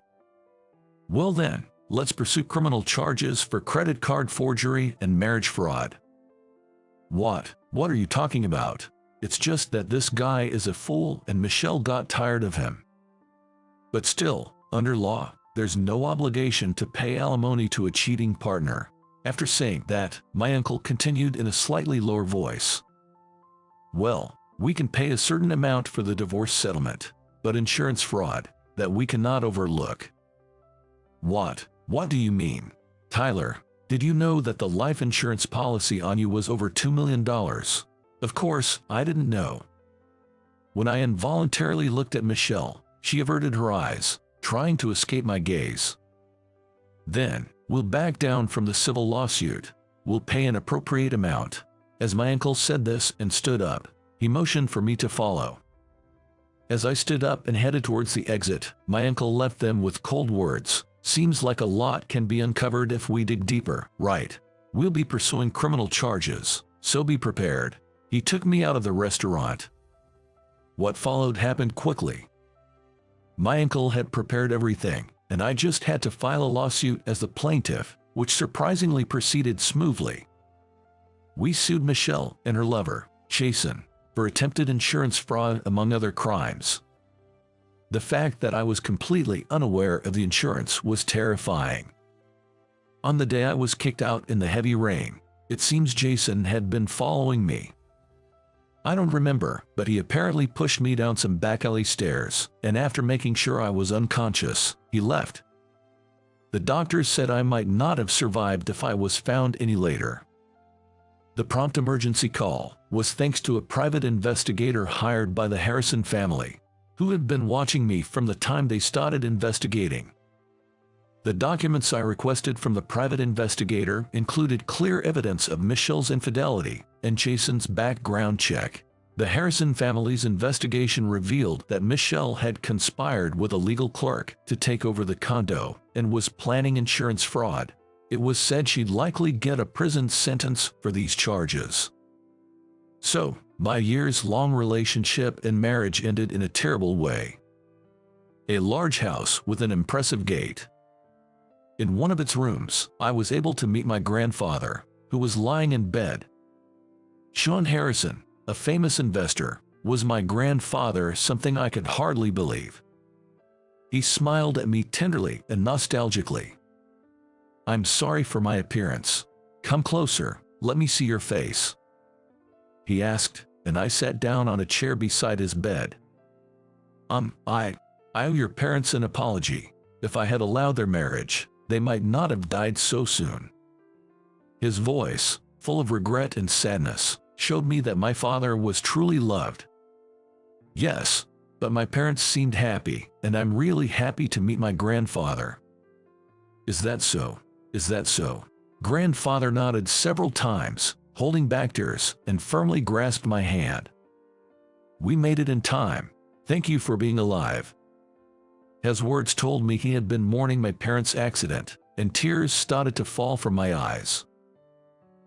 Well then, let's pursue criminal charges for credit card forgery and marriage fraud. What? What are you talking about? It's just that this guy is a fool and Michelle got tired of him. But still, under law, there's no obligation to pay alimony to a cheating partner. After saying that, my uncle continued in a slightly lower voice. Well, we can pay a certain amount for the divorce settlement, but insurance fraud, that we cannot overlook. What? What do you mean? Tyler, did you know that the life insurance policy on you was over $2 million? Of course, I didn't know. When I involuntarily looked at Michelle, she averted her eyes, trying to escape my gaze. Then, we'll back down from the civil lawsuit. We'll pay an appropriate amount. As my uncle said this and stood up, he motioned for me to follow. As I stood up and headed towards the exit, my uncle left them with cold words. Seems like a lot can be uncovered if we dig deeper, right? We'll be pursuing criminal charges, so be prepared. He took me out of the restaurant. What followed happened quickly. My uncle had prepared everything, and I just had to file a lawsuit as the plaintiff, which surprisingly proceeded smoothly. We sued Michelle and her lover, Jason, for attempted insurance fraud among other crimes. The fact that I was completely unaware of the insurance was terrifying. On the day I was kicked out in the heavy rain, it seems Jason had been following me. I don't remember, but he apparently pushed me down some back alley stairs, and after making sure I was unconscious, he left. The doctors said I might not have survived if I was found any later. The prompt emergency call was thanks to a private investigator hired by the Harrison family, who had been watching me from the time they started investigating. The documents I requested from the private investigator included clear evidence of Michelle's infidelity and Jason's background check. The Harrison family's investigation revealed that Michelle had conspired with a legal clerk to take over the condo and was planning insurance fraud. It was said she'd likely get a prison sentence for these charges. So, my years-long relationship and marriage ended in a terrible way. A large house with an impressive gate. In one of its rooms, I was able to meet my grandfather, who was lying in bed. Sean Harrison, a famous investor, was my grandfather, something I could hardly believe. He smiled at me tenderly and nostalgically. "I'm sorry for my appearance. Come closer, let me see your face," he asked, and I sat down on a chair beside his bed. I owe your parents an apology. If I had allowed their marriage, they might not have died so soon." His voice, full of regret and sadness, showed me that my father was truly loved. "Yes, but my parents seemed happy, and I'm really happy to meet my grandfather." "Is that so? Is that so?" Grandfather nodded several times, holding back tears, and firmly grasped my hand. "We made it in time. Thank you for being alive." His words told me he had been mourning my parents' accident, and tears started to fall from my eyes.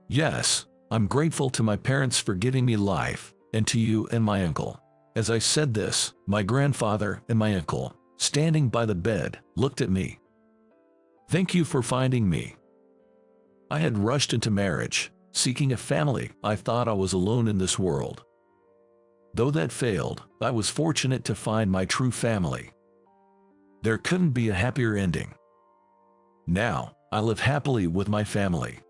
"Yes, I'm grateful to my parents for giving me life, and to you and my uncle." As I said this, my grandfather and my uncle, standing by the bed, looked at me. "Thank you for finding me." I had rushed into marriage, seeking a family. I thought I was alone in this world. Though that failed, I was fortunate to find my true family. There couldn't be a happier ending. Now, I live happily with my family.